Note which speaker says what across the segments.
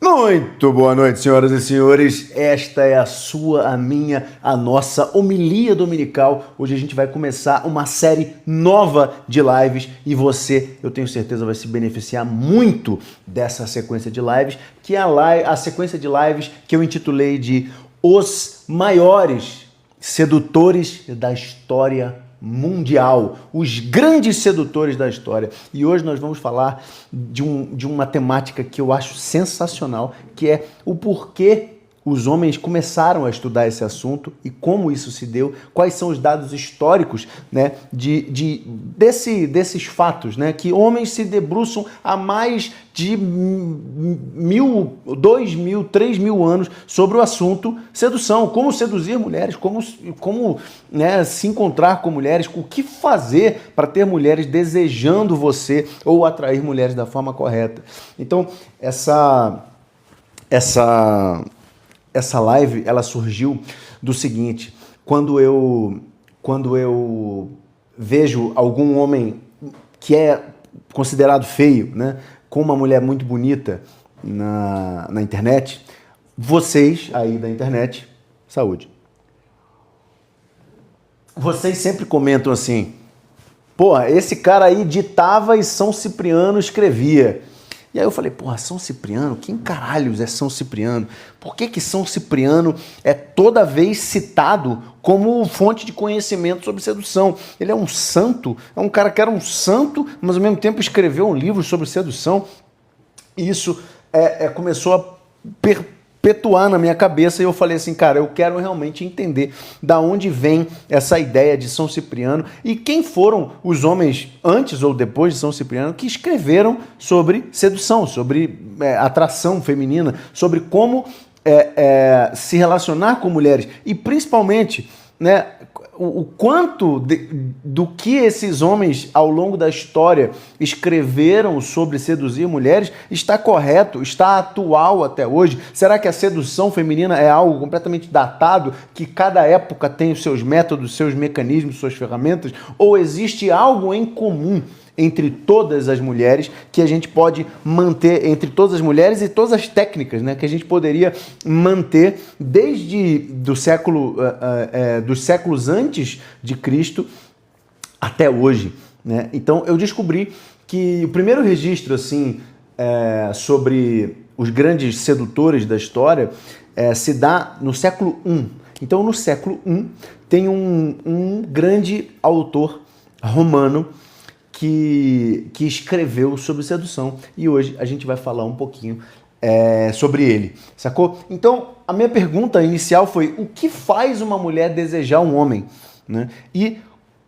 Speaker 1: Muito boa noite, senhoras e senhores. Esta é a sua, a minha, a nossa homilia dominical. Hoje a gente vai começar uma série nova de lives e você, eu tenho certeza, vai se beneficiar muito dessa sequência de lives, que é a sequência de lives que eu intitulei de Os Maiores Sedutores da História Mundial, os grandes sedutores da história. E hoje nós vamos falar de uma temática que eu acho sensacional, que é o porquê os homens começaram a estudar esse assunto e como isso se deu, quais são os dados históricos, né, desses fatos, né, que homens se debruçam há mais de 1.000, 2.000, 3.000 anos sobre o assunto sedução, como seduzir mulheres, como né, se encontrar com mulheres, o que fazer para ter mulheres desejando você ou atrair mulheres da forma correta. Então, essa live, ela surgiu do seguinte: quando eu vejo algum homem que é considerado feio, né, com uma mulher muito bonita na internet, vocês aí da internet, saúde, vocês sempre comentam assim: porra, esse cara aí ditava e São Cipriano escrevia. E aí eu falei, porra, São Cipriano? Quem caralhos é São Cipriano? Por que São Cipriano é toda vez citado como fonte de conhecimento sobre sedução? Ele é um santo, é um cara que era um santo, mas ao mesmo tempo escreveu um livro sobre sedução. E isso começou a perpetuar na minha cabeça e eu falei assim, cara, eu quero realmente entender da onde vem essa ideia de São Cipriano e quem foram os homens antes ou depois de São Cipriano que escreveram sobre sedução, sobre atração feminina, sobre como se relacionar com mulheres e principalmente, né, o quanto do que esses homens ao longo da história escreveram sobre seduzir mulheres está correto, está atual até hoje. Será que a sedução feminina é algo completamente datado, que cada época tem os seus métodos, seus mecanismos, suas ferramentas? Ou existe algo em comum entre todas as mulheres que a gente pode manter, entre todas as mulheres e todas as técnicas, né, que a gente poderia manter desde dos séculos antes de Cristo até hoje, né? Então eu descobri que o primeiro registro assim sobre os grandes sedutores da história se dá no século I. Então no século I tem um grande autor romano que escreveu sobre sedução e hoje a gente vai falar um pouquinho sobre ele, sacou? Então, a minha pergunta inicial foi: o que faz uma mulher desejar um homem? Né? E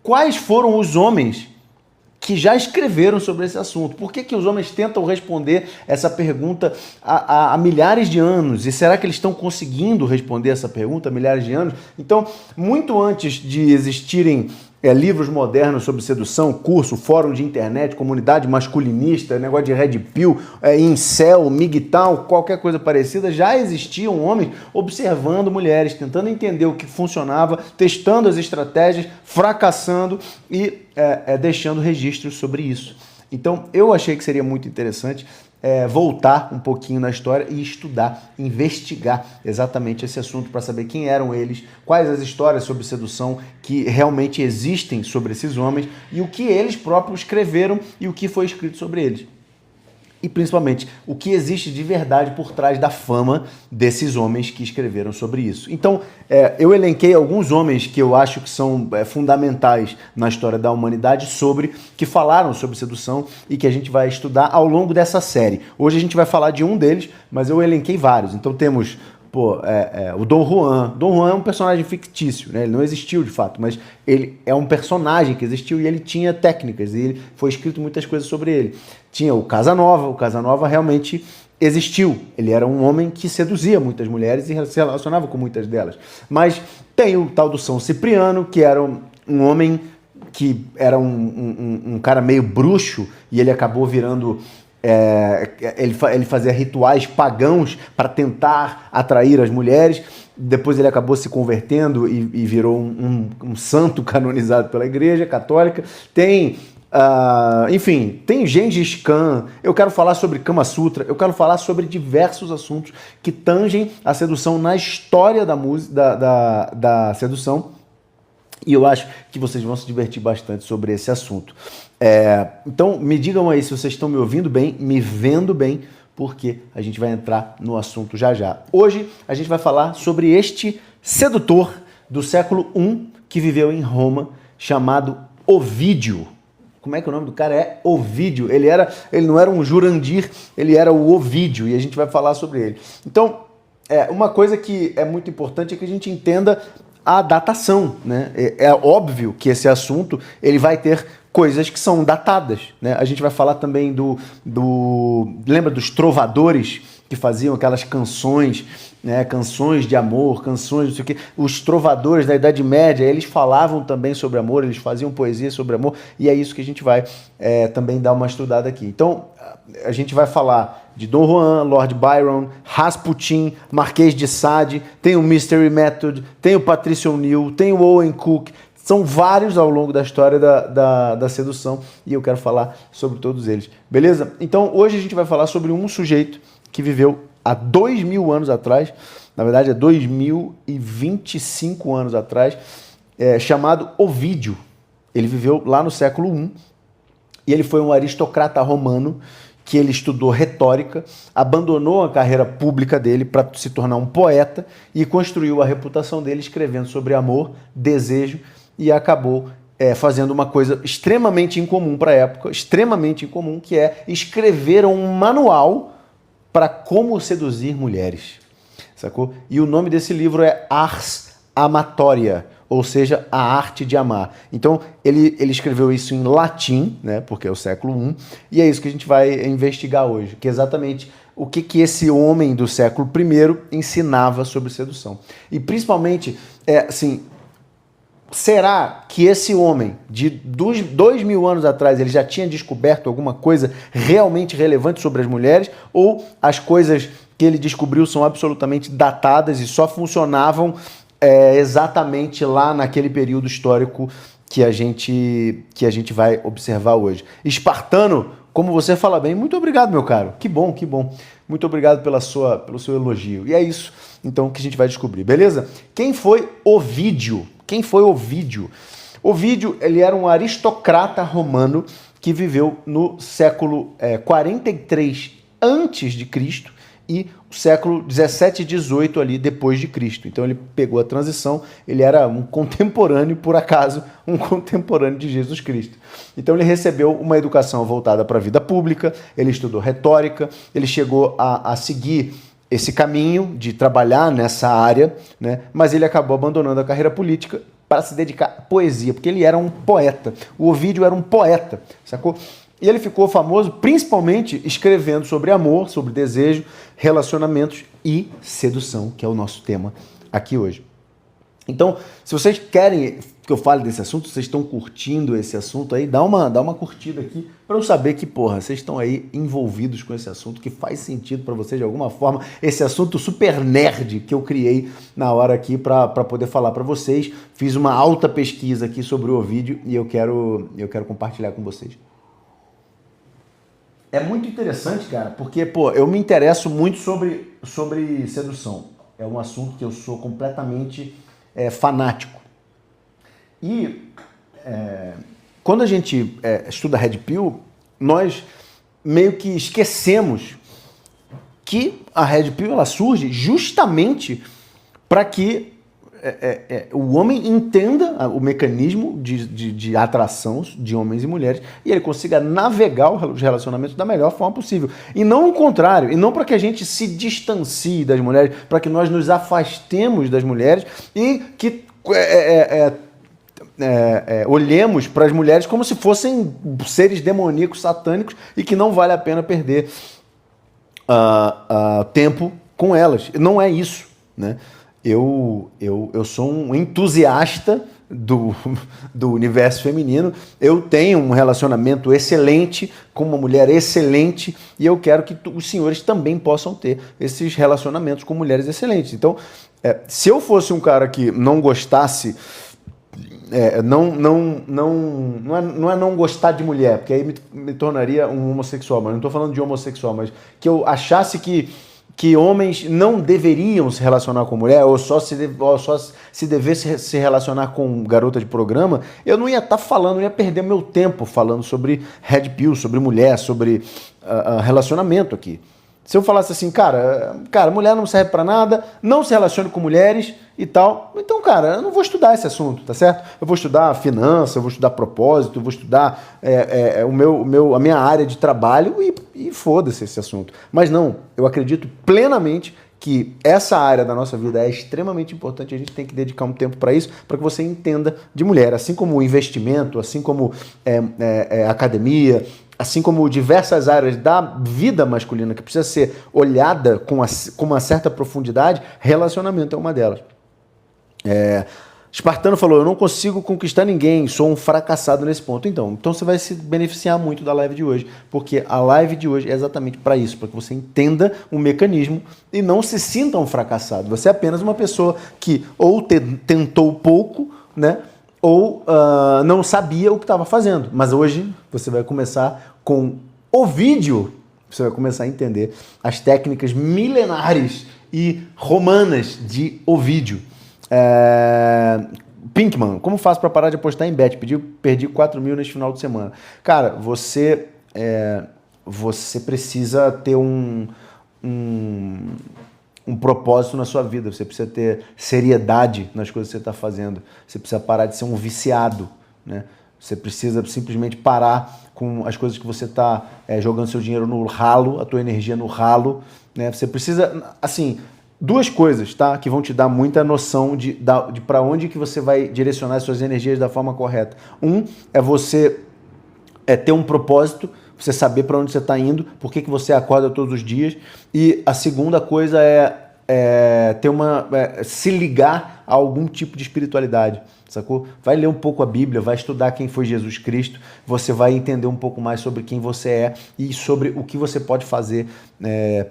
Speaker 1: quais foram os homens que já escreveram sobre esse assunto? Por que os homens tentam responder essa pergunta há milhares de anos? E será que eles estão conseguindo responder essa pergunta há milhares de anos? Então, muito antes de existirem livros modernos sobre sedução, curso, fórum de internet, comunidade masculinista, negócio de red pill, incel, migtal, qualquer coisa parecida, já existiam homens observando mulheres, tentando entender o que funcionava, testando as estratégias, fracassando e deixando registros sobre isso. Então eu achei que seria muito interessante voltar um pouquinho na história e estudar, investigar exatamente esse assunto para saber quem eram eles, quais as histórias sobre sedução que realmente existem sobre esses homens e o que eles próprios escreveram e o que foi escrito sobre eles. E principalmente o que existe de verdade por trás da fama desses homens que escreveram sobre isso. Então, eu elenquei alguns homens que eu acho que são fundamentais na história da humanidade que falaram sobre sedução e que a gente vai estudar ao longo dessa série. Hoje a gente vai falar de um deles, mas eu elenquei vários. Então temos o Dom Juan. Dom Juan é um personagem fictício, né? Ele não existiu de fato, mas ele é um personagem que existiu e ele tinha técnicas e foi escrito muitas coisas sobre ele. Tinha o Casanova realmente existiu. Ele era um homem que seduzia muitas mulheres e se relacionava com muitas delas. Mas tem o tal do São Cipriano, que era um homem que era um cara meio bruxo e ele acabou virando... ele fazia rituais pagãos para tentar atrair as mulheres. Depois ele acabou se convertendo e virou um santo canonizado pela Igreja Católica. Tem Enfim, tem Gengis Khan, eu quero falar sobre Kama Sutra, eu quero falar sobre diversos assuntos que tangem a sedução na história da música, da sedução, e eu acho que vocês vão se divertir bastante sobre esse assunto. Então, me digam aí se vocês estão me ouvindo bem, me vendo bem, porque a gente vai entrar no assunto já já. Hoje, a gente vai falar sobre este sedutor do século I que viveu em Roma, chamado Ovídio. Como é que o nome do cara é? Ovídio. Ele não era um Jurandir, ele era o Ovídio, e a gente vai falar sobre ele. Então, uma coisa que é muito importante é que a gente entenda a datação, né? É óbvio que esse assunto ele vai ter coisas que são datadas, né? A gente vai falar também lembra dos trovadores que faziam aquelas canções, né? Canções de amor, canções não sei o quê. Os trovadores da Idade Média, eles falavam também sobre amor, eles faziam poesia sobre amor, e é isso que a gente vai também dar uma estudada aqui. Então, a gente vai falar de Dom Juan, Lord Byron, Rasputin, Marquês de Sade, tem o Mystery Method, tem o Patricia O'Neal, tem o Owen Cook, são vários ao longo da história da sedução, e eu quero falar sobre todos eles, beleza? Então, hoje a gente vai falar sobre um sujeito que viveu há 2000 anos atrás, na verdade é 2025 anos atrás, chamado Ovídio. Ele viveu lá no século I, e ele foi um aristocrata romano que ele estudou retórica, abandonou a carreira pública dele para se tornar um poeta e construiu a reputação dele escrevendo sobre amor, desejo, e acabou fazendo uma coisa extremamente incomum para a época, extremamente incomum, que é escrever um manual para como seduzir mulheres, sacou? E o nome desse livro é Ars Amatoria, ou seja, a arte de amar. Então, ele escreveu isso em latim, né, porque é o século I, e é isso que a gente vai investigar hoje, que é exatamente o que esse homem do século I ensinava sobre sedução. E principalmente, assim, será que esse homem, de 2000 anos atrás, ele já tinha descoberto alguma coisa realmente relevante sobre as mulheres, ou as coisas que ele descobriu são absolutamente datadas e só funcionavam exatamente lá naquele período histórico que a gente vai observar hoje? Espartano, como você fala bem, muito obrigado, meu caro. Que bom, que bom. Muito obrigado pelo seu elogio. E é isso, então, que a gente vai descobrir, beleza? Quem foi Ovídio? Quem foi Ovídio? Ovídio, ele era um aristocrata romano que viveu no século 43 antes de Cristo e o século 17 e 18 ali depois de Cristo. Então ele pegou a transição, ele era um contemporâneo, por acaso, um contemporâneo de Jesus Cristo. Então ele recebeu uma educação voltada para a vida pública, ele estudou retórica, ele chegou a seguir esse caminho de trabalhar nessa área, né? Mas ele acabou abandonando a carreira política para se dedicar à poesia, porque ele era um poeta. O Ovídio era um poeta, sacou? E ele ficou famoso principalmente escrevendo sobre amor, sobre desejo, relacionamentos e sedução, que é o nosso tema aqui hoje. Então, se vocês querem que eu fale desse assunto, vocês estão curtindo esse assunto aí, dá uma curtida aqui para eu saber que, porra, vocês estão aí envolvidos com esse assunto, que faz sentido para vocês de alguma forma, esse assunto super nerd que eu criei na hora aqui para poder falar para vocês. Fiz uma alta pesquisa aqui sobre o Ovídio e eu quero compartilhar com vocês. É muito interessante, cara, porque, pô, eu me interesso muito sobre sedução. É um assunto que eu sou completamente fanático. E quando a gente estuda Red Pill, nós meio que esquecemos que a Red Pill ela surge justamente para que o homem entenda o mecanismo de atração de homens e mulheres e ele consiga navegar os relacionamentos da melhor forma possível. E não o contrário, e não para que a gente se distancie das mulheres, para que nós nos afastemos das mulheres e que olhemos para as mulheres como se fossem seres demoníacos, satânicos e que não vale a pena perder tempo com elas. Não é isso, né? Eu sou um entusiasta do universo feminino, eu tenho um relacionamento excelente com uma mulher excelente e eu quero que os senhores também possam ter esses relacionamentos com mulheres excelentes. Então, se eu fosse um cara que não gostasse não é não gostar de mulher, porque aí me tornaria um homossexual, mas não estou falando de homossexual, mas que eu achasse que homens não deveriam se relacionar com mulher, ou só se devesse se relacionar com garota de programa, eu não ia estar falando, não ia perder meu tempo falando sobre red pill, sobre mulher, sobre relacionamento aqui. Se eu falasse assim, cara, mulher não serve pra nada, não se relacione com mulheres e tal, então, cara, eu não vou estudar esse assunto, tá certo? Eu vou estudar finança, eu vou estudar propósito, eu vou estudar a minha área de trabalho e foda-se esse assunto. Mas não, eu acredito plenamente que essa área da nossa vida é extremamente importante, a gente tem que dedicar um tempo para isso, para que você entenda de mulher, assim como o investimento, assim como academia, assim como diversas áreas da vida masculina que precisa ser olhada com uma certa profundidade, relacionamento é uma delas. Espartano falou, eu não consigo conquistar ninguém, sou um fracassado nesse ponto. Então você vai se beneficiar muito da live de hoje, porque a live de hoje é exatamente para isso, para que você entenda o mecanismo e não se sinta um fracassado. Você é apenas uma pessoa que ou tentou pouco, né? Ou não sabia o que estava fazendo. Mas hoje você vai começar com o vídeo, você vai começar a entender as técnicas milenares e romanas de Ovídio. Pinkman, como faço para parar de apostar em bet? Perdi 4 mil neste final de semana. Cara, você precisa ter um propósito na sua vida, você precisa ter seriedade nas coisas que você está fazendo, você precisa parar de ser um viciado, né? Você precisa simplesmente parar com as coisas que você está jogando seu dinheiro no ralo, a tua energia no ralo, né? Você precisa, assim, duas coisas, tá? Que vão te dar muita noção de para onde que você vai direcionar as suas energias da forma correta. Um é você ter um propósito, você saber para onde você está indo, por que você acorda todos os dias. E a segunda coisa se ligar a algum tipo de espiritualidade, sacou? Vai ler um pouco a Bíblia, vai estudar quem foi Jesus Cristo, você vai entender um pouco mais sobre quem você é e sobre o que você pode fazer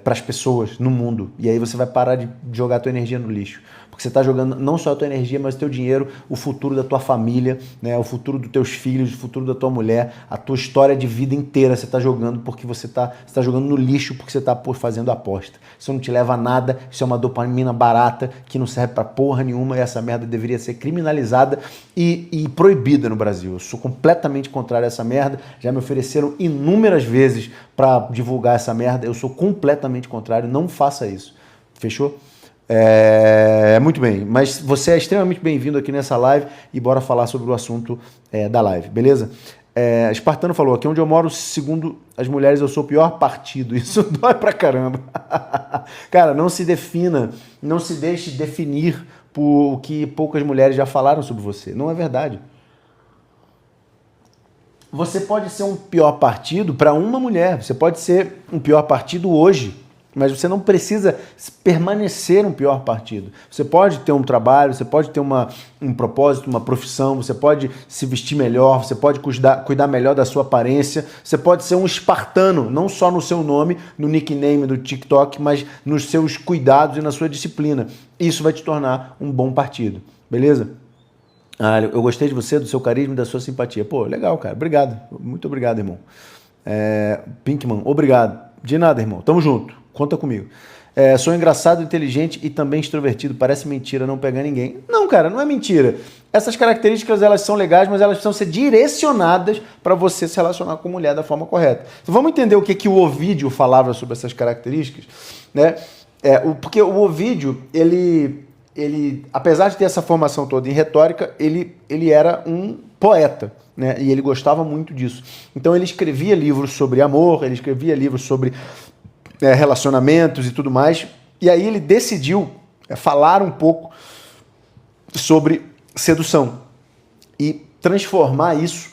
Speaker 1: para as pessoas no mundo. E aí você vai parar de jogar a tua energia no lixo. Porque você está jogando não só a tua energia, mas o teu dinheiro, o futuro da tua família, né, o futuro dos teus filhos, o futuro da tua mulher, a tua história de vida inteira você está jogando porque você está jogando no lixo porque você está fazendo aposta. Isso não te leva a nada, isso é uma dopamina barata que não serve para porra nenhuma e essa merda deveria ser criminalizada e proibida no Brasil. Eu sou completamente contrário a essa merda, já me ofereceram inúmeras vezes para divulgar essa merda, eu sou completamente contrário, não faça isso. Fechou? Muito bem, mas você é extremamente bem-vindo aqui nessa live e bora falar sobre o assunto da live, beleza? Espartano falou, aqui onde eu moro, segundo as mulheres, eu sou o pior partido, isso dói pra caramba. Cara, não se defina, não se deixe definir por o que poucas mulheres já falaram sobre você, não é verdade. Você pode ser um pior partido para uma mulher, você pode ser um pior partido hoje, mas você não precisa permanecer um pior partido. Você pode ter um trabalho, você pode ter um propósito, uma profissão, você pode se vestir melhor, você pode cuidar melhor da sua aparência, você pode ser um espartano, não só no seu nome, no nickname do TikTok, mas nos seus cuidados e na sua disciplina. Isso vai te tornar um bom partido, beleza? Eu gostei de você, do seu carisma e da sua simpatia. Pô, legal, cara. Obrigado. Muito obrigado, irmão. Pinkman, obrigado. De nada, irmão. Tamo junto. Conta comigo. Sou engraçado, inteligente e também extrovertido. Parece mentira não pegar ninguém. Não, cara, não é mentira. Essas características, elas são legais, mas elas precisam ser direcionadas para você se relacionar com mulher da forma correta. Então, vamos entender o que o Ovídio falava sobre essas características, né? Porque o Ovídio, ele, apesar de ter essa formação toda em retórica, ele era um poeta, né? E ele gostava muito disso. Então, ele escrevia livros sobre amor, ele escrevia livros sobre relacionamentos e tudo mais, e aí ele decidiu falar um pouco sobre sedução e transformar isso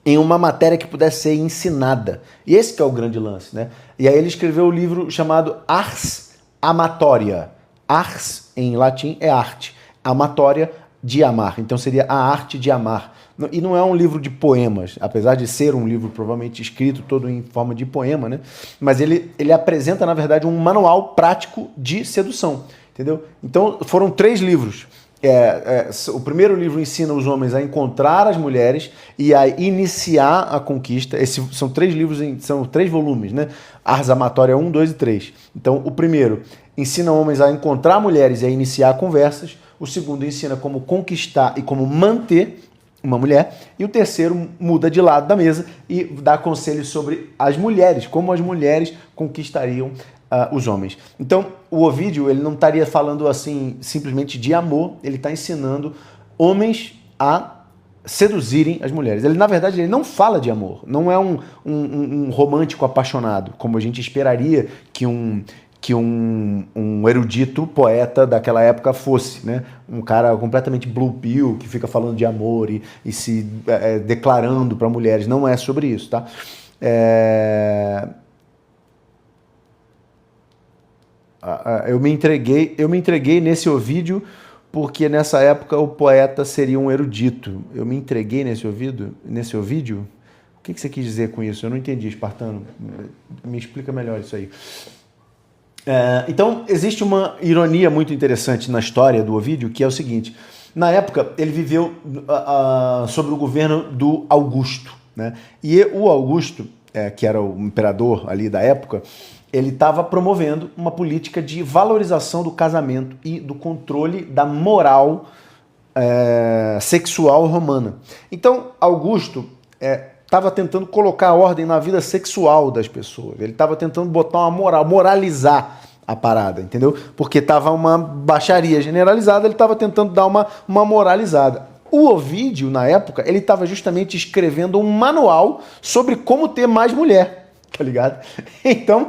Speaker 1: em uma matéria que pudesse ser ensinada. E esse que é o grande lance, né? E aí ele escreveu um livro chamado Ars Amatoria. Ars, em latim, é arte. Amatoria, de amar. Então seria a arte de amar. E não é um livro de poemas, apesar de ser um livro provavelmente escrito todo em forma de poema, né? Mas ele apresenta, na verdade, um manual prático de sedução, entendeu? Então foram 3 livros. O primeiro livro ensina os homens a encontrar as mulheres e a iniciar a conquista. Esses são 3 livros, são 3 volumes, né? Ars Amatória 1, 2 e 3. Então, o primeiro ensina homens a encontrar mulheres e a iniciar conversas. O segundo ensina como conquistar e como manter uma mulher. E o terceiro muda de lado da mesa e dá conselhos sobre as mulheres, como as mulheres conquistariam os homens. Então, o Ovídio, ele não estaria falando assim simplesmente de amor, ele está ensinando homens a seduzirem as mulheres. Ele, na verdade, ele não fala de amor, não é um romântico apaixonado, como a gente esperaria que um erudito poeta daquela época fosse, né? Um cara completamente blue pill, que fica falando de amor e se declarando para mulheres. Não é sobre isso, tá? Eu me entreguei nesse Ovídio porque nessa época o poeta seria um erudito. Eu me entreguei nesse Ovídio? O que você quis dizer com isso? Eu não entendi, espartano. Me explica melhor isso aí. Então, existe uma ironia muito interessante na história do Ovídio, que é o seguinte. Na época, ele viveu sob o governo do Augusto, né? E o Augusto, que era o imperador ali da época, ele estava promovendo uma política de valorização do casamento e do controle da moral sexual romana. Então, Augusto estava tentando colocar ordem na vida sexual das pessoas. Ele estava tentando botar uma moral, moralizar a parada, entendeu? Porque estava uma baixaria generalizada, ele estava tentando dar uma moralizada. O Ovídio, na época, ele estava justamente escrevendo um manual sobre como ter mais mulher. Tá ligado? Então,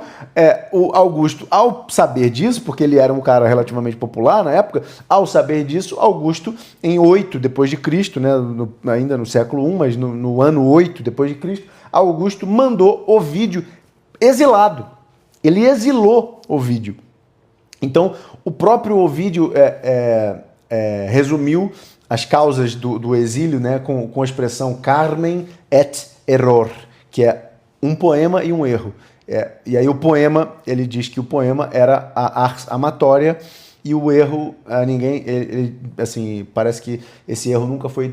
Speaker 1: o Augusto, ao saber disso, porque ele era um cara relativamente popular na época, ao saber disso, Augusto, em 8 depois de Cristo, né, ainda no século I, mas no ano 8 depois de Cristo, Augusto mandou Ovídio exilado. Ele exilou Ovídio. Então, o próprio Ovídio resumiu as causas do exílio, né, com a expressão Carmen et error, que é um poema e um erro. E aí o poema, ele diz que o poema era a ars amatória e o erro, assim, parece que esse erro nunca foi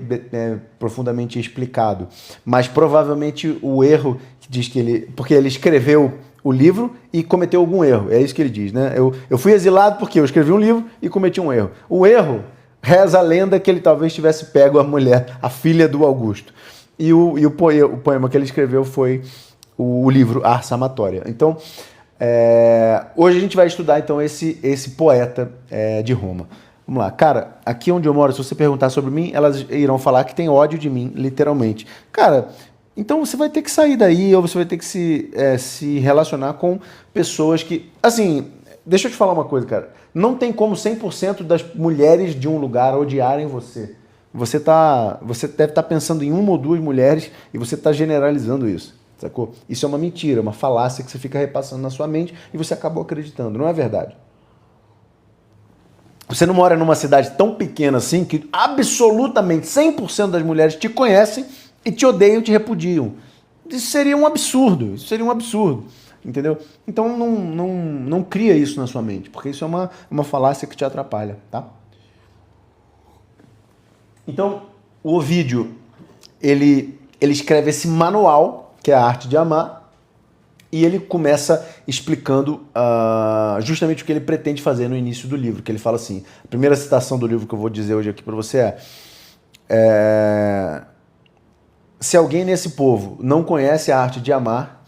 Speaker 1: profundamente explicado. Mas provavelmente o erro que diz que porque ele escreveu o livro e cometeu algum erro. É isso que ele diz, né? Eu fui exilado porque eu escrevi um livro e cometi um erro. O erro, reza a lenda que ele talvez tivesse pego a mulher, a filha do Augusto. E o poema que ele escreveu foi o livro Ars Amatória. Então, hoje a gente vai estudar então esse poeta de Roma. Vamos lá. Cara, aqui onde eu moro, se você perguntar sobre mim, elas irão falar que tem ódio de mim, literalmente. Cara, então você vai ter que sair daí ou você vai ter que se relacionar com pessoas que... Assim, deixa eu te falar uma coisa, cara. Não tem como 100% das mulheres de um lugar odiarem você. Você deve estar pensando em 1 ou 2 mulheres e você está generalizando isso. Sacou? Isso é uma mentira, uma falácia que você fica repassando na sua mente e você acabou acreditando. Não é verdade. Você não mora numa cidade tão pequena assim que absolutamente 100% das mulheres te conhecem e te odeiam, te repudiam. Isso seria um absurdo. Entendeu? Então não cria isso na sua mente, porque isso é uma falácia que te atrapalha, tá? Então, o Ovídio, ele escreve esse manual, que é a arte de amar, e ele começa explicando justamente o que ele pretende fazer no início do livro, que ele fala assim, a primeira citação do livro que eu vou dizer hoje aqui para você se alguém nesse povo não conhece a arte de amar,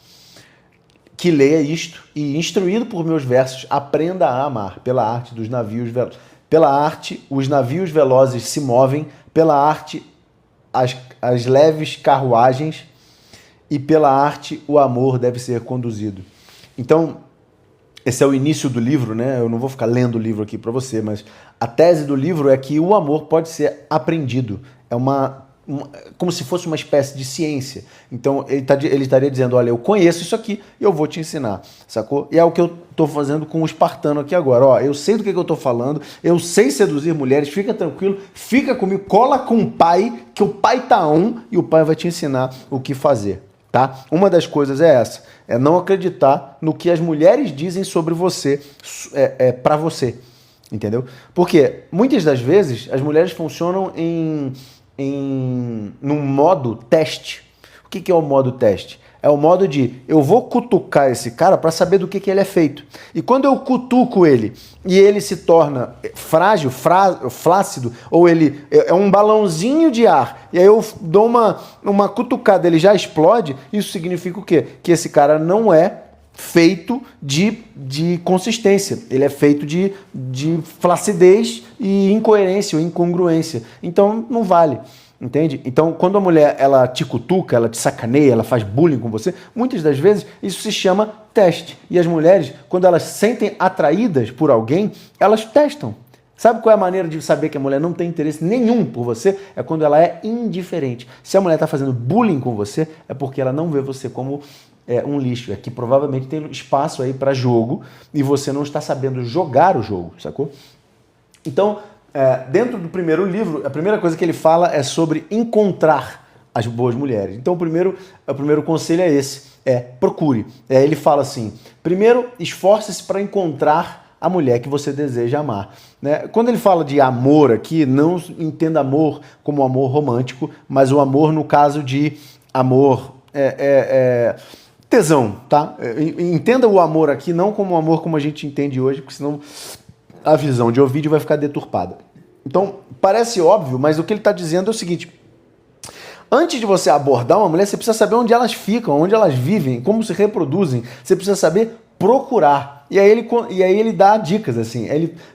Speaker 1: que leia isto e, instruído por meus versos, aprenda a amar. Pela arte dos navios velozes. Pela arte, os navios velozes se movem. Pela arte, as leves carruagens. E pela arte, o amor deve ser conduzido. Então, esse é o início do livro, né? Eu não vou ficar lendo o livro aqui para você, mas a tese do livro é que o amor pode ser aprendido. É como se fosse uma espécie de ciência. Então, ele estaria dizendo, olha, eu conheço isso aqui e eu vou te ensinar, sacou? E é o que eu estou fazendo com o espartano aqui agora. Ó, eu sei do que eu estou falando, eu sei seduzir mulheres, fica tranquilo, fica comigo, cola com o pai, que o pai tá on e o pai vai te ensinar o que fazer, tá? Uma das coisas é essa, não acreditar no que as mulheres dizem sobre você, para você. entendeu? Porque muitas das vezes as mulheres funcionam num modo teste. O que é o modo teste? É o modo de eu vou cutucar esse cara para saber do que ele é feito. E quando eu cutuco ele e ele se torna frágil, flácido, ou ele é um balãozinho de ar, e aí eu dou uma cutucada, ele já explode, isso significa o quê? Que esse cara não é feito de consistência, ele é feito de flacidez e incoerência ou incongruência. Então não vale. Entende? Então, quando a mulher ela te cutuca, ela te sacaneia, ela faz bullying com você, muitas das vezes isso se chama teste. E as mulheres, quando elas se sentem atraídas por alguém, elas testam. Sabe qual é a maneira de saber que a mulher não tem interesse nenhum por você? É quando ela é indiferente. Se a mulher está fazendo bullying com você, é porque ela não vê você como um lixo. É que provavelmente tem espaço aí para jogo e você não está sabendo jogar o jogo, sacou? Então, dentro do primeiro livro, a primeira coisa que ele fala é sobre encontrar as boas mulheres. Então, o primeiro conselho é esse, procure. Ele fala assim, primeiro, esforce-se para encontrar a mulher que você deseja amar. Né? Quando ele fala de amor aqui, não entenda amor como amor romântico, mas o amor no caso de amor tesão, tá? Entenda o amor aqui não como o amor como a gente entende hoje, porque senão a visão de Ovídio vai ficar deturpada. Então, parece óbvio, mas o que ele está dizendo é o seguinte, antes de você abordar uma mulher, você precisa saber onde elas ficam, onde elas vivem, como se reproduzem, você precisa saber procurar. E aí ele dá dicas, assim.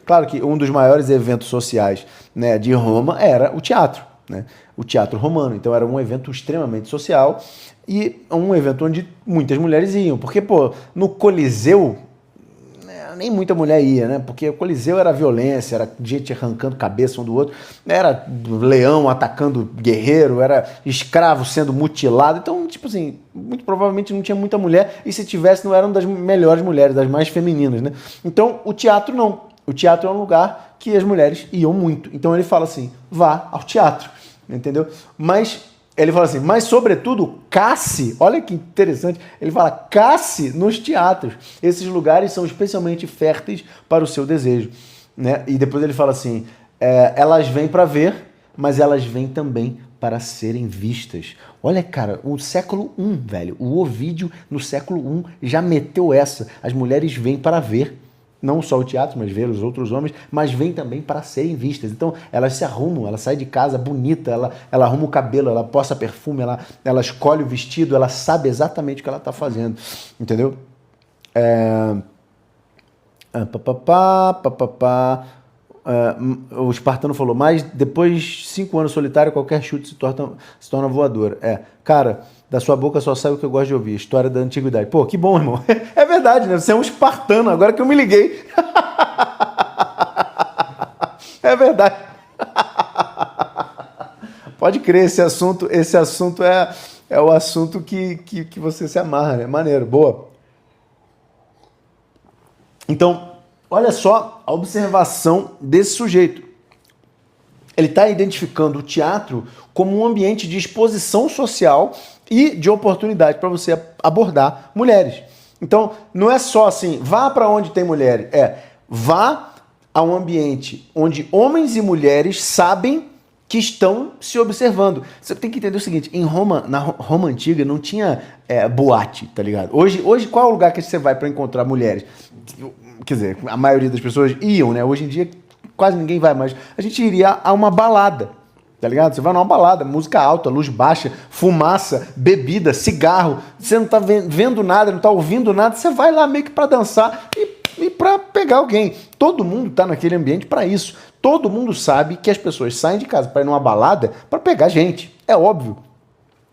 Speaker 1: Claro que um dos maiores eventos sociais, né, de Roma era o teatro, né? O teatro romano. Então era um evento extremamente social e um evento onde muitas mulheres iam. Porque, no Coliseu, nem muita mulher ia, né? Porque o Coliseu era violência, era gente arrancando cabeça um do outro, era leão atacando guerreiro, era escravo sendo mutilado. Então, tipo assim, muito provavelmente não tinha muita mulher, e se tivesse, não eram das melhores mulheres, das mais femininas, né? Então, o teatro não. O teatro é um lugar que as mulheres iam muito. Então ele fala assim, vá ao teatro, entendeu? Mas ele fala assim, mas sobretudo, casse, olha que interessante, ele fala, casse nos teatros. Esses lugares são especialmente férteis para o seu desejo, né? E depois ele fala assim, elas vêm para ver, mas elas vêm também para serem vistas. Olha, cara, o século I, velho, o Ovídio no século I já meteu essa. As mulheres vêm para ver. Não só o teatro, mas ver os outros homens, mas vem também para serem vistas. Então, elas se arrumam, ela sai de casa bonita, ela arruma o cabelo, ela posta perfume, ela escolhe o vestido, ela sabe exatamente o que ela está fazendo, entendeu? O espartano falou, mas depois de 5 anos solitário, qualquer chute se torna voador. Cara, da sua boca só sai o que eu gosto de ouvir, história da antiguidade. Pô, que bom, irmão. É verdade, né? Você é um espartano, agora que eu me liguei. É verdade. Pode crer, esse assunto é o assunto que você se amarra, né? Maneiro, boa. Então, olha só a observação desse sujeito. Ele está identificando o teatro como um ambiente de exposição social e de oportunidade para você abordar mulheres. Então, não é só assim, vá para onde tem mulheres. Vá a um ambiente onde homens e mulheres sabem que estão se observando. Você tem que entender o seguinte, em Roma, na Roma antiga, não tinha boate, tá ligado? Hoje, qual é o lugar que você vai para encontrar mulheres? Quer dizer, a maioria das pessoas iam, né? Hoje em dia, quase ninguém vai mais. A gente iria a uma balada, tá ligado? Você vai numa balada, música alta, luz baixa, fumaça, bebida, cigarro, você não tá vendo nada, não tá ouvindo nada, você vai lá meio que pra dançar e pra pegar alguém. Todo mundo tá naquele ambiente pra isso. Todo mundo sabe que as pessoas saem de casa pra ir numa balada pra pegar gente. É óbvio.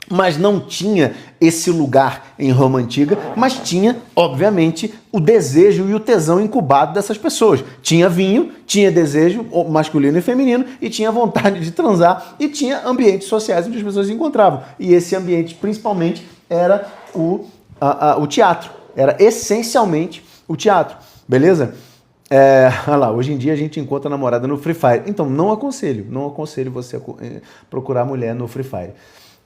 Speaker 1: Mas não tinha esse lugar em Roma Antiga, mas tinha, obviamente, o desejo e o tesão incubado dessas pessoas. Tinha vinho, tinha desejo masculino e feminino, e tinha vontade de transar, e tinha ambientes sociais onde as pessoas se encontravam. E esse ambiente, principalmente, era o teatro. Era essencialmente o teatro, beleza? Olha lá, hoje em dia a gente encontra namorada no Free Fire. Então, não aconselho você procurar mulher no Free Fire.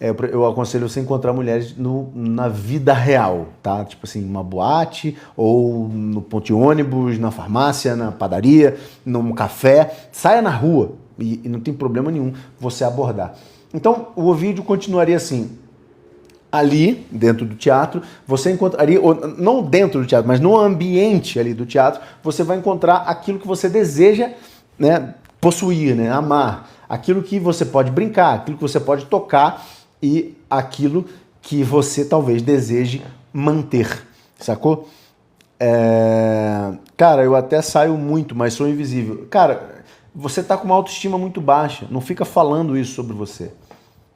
Speaker 1: eu aconselho você encontrar mulheres na vida real, tá? Tipo assim, uma boate, ou no ponto de ônibus, na farmácia, na padaria, num café. Saia na rua e não tem problema nenhum você abordar. Então, o Ovídio continuaria assim. Ali, dentro do teatro, você encontraria, não dentro do teatro, mas no ambiente ali do teatro, você vai encontrar aquilo que você deseja, né, possuir, né, amar. Aquilo que você pode brincar, aquilo que você pode tocar e aquilo que você talvez deseje manter, sacou? Cara, eu até saio muito, mas sou invisível. Cara, você tá com uma autoestima muito baixa, não fica falando isso sobre você.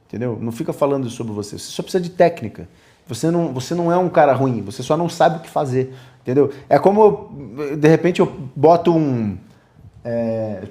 Speaker 1: Entendeu? Não fica falando isso sobre você. Você só precisa de técnica. Você não é um cara ruim, você só não sabe o que fazer. Entendeu? É como, de repente, eu boto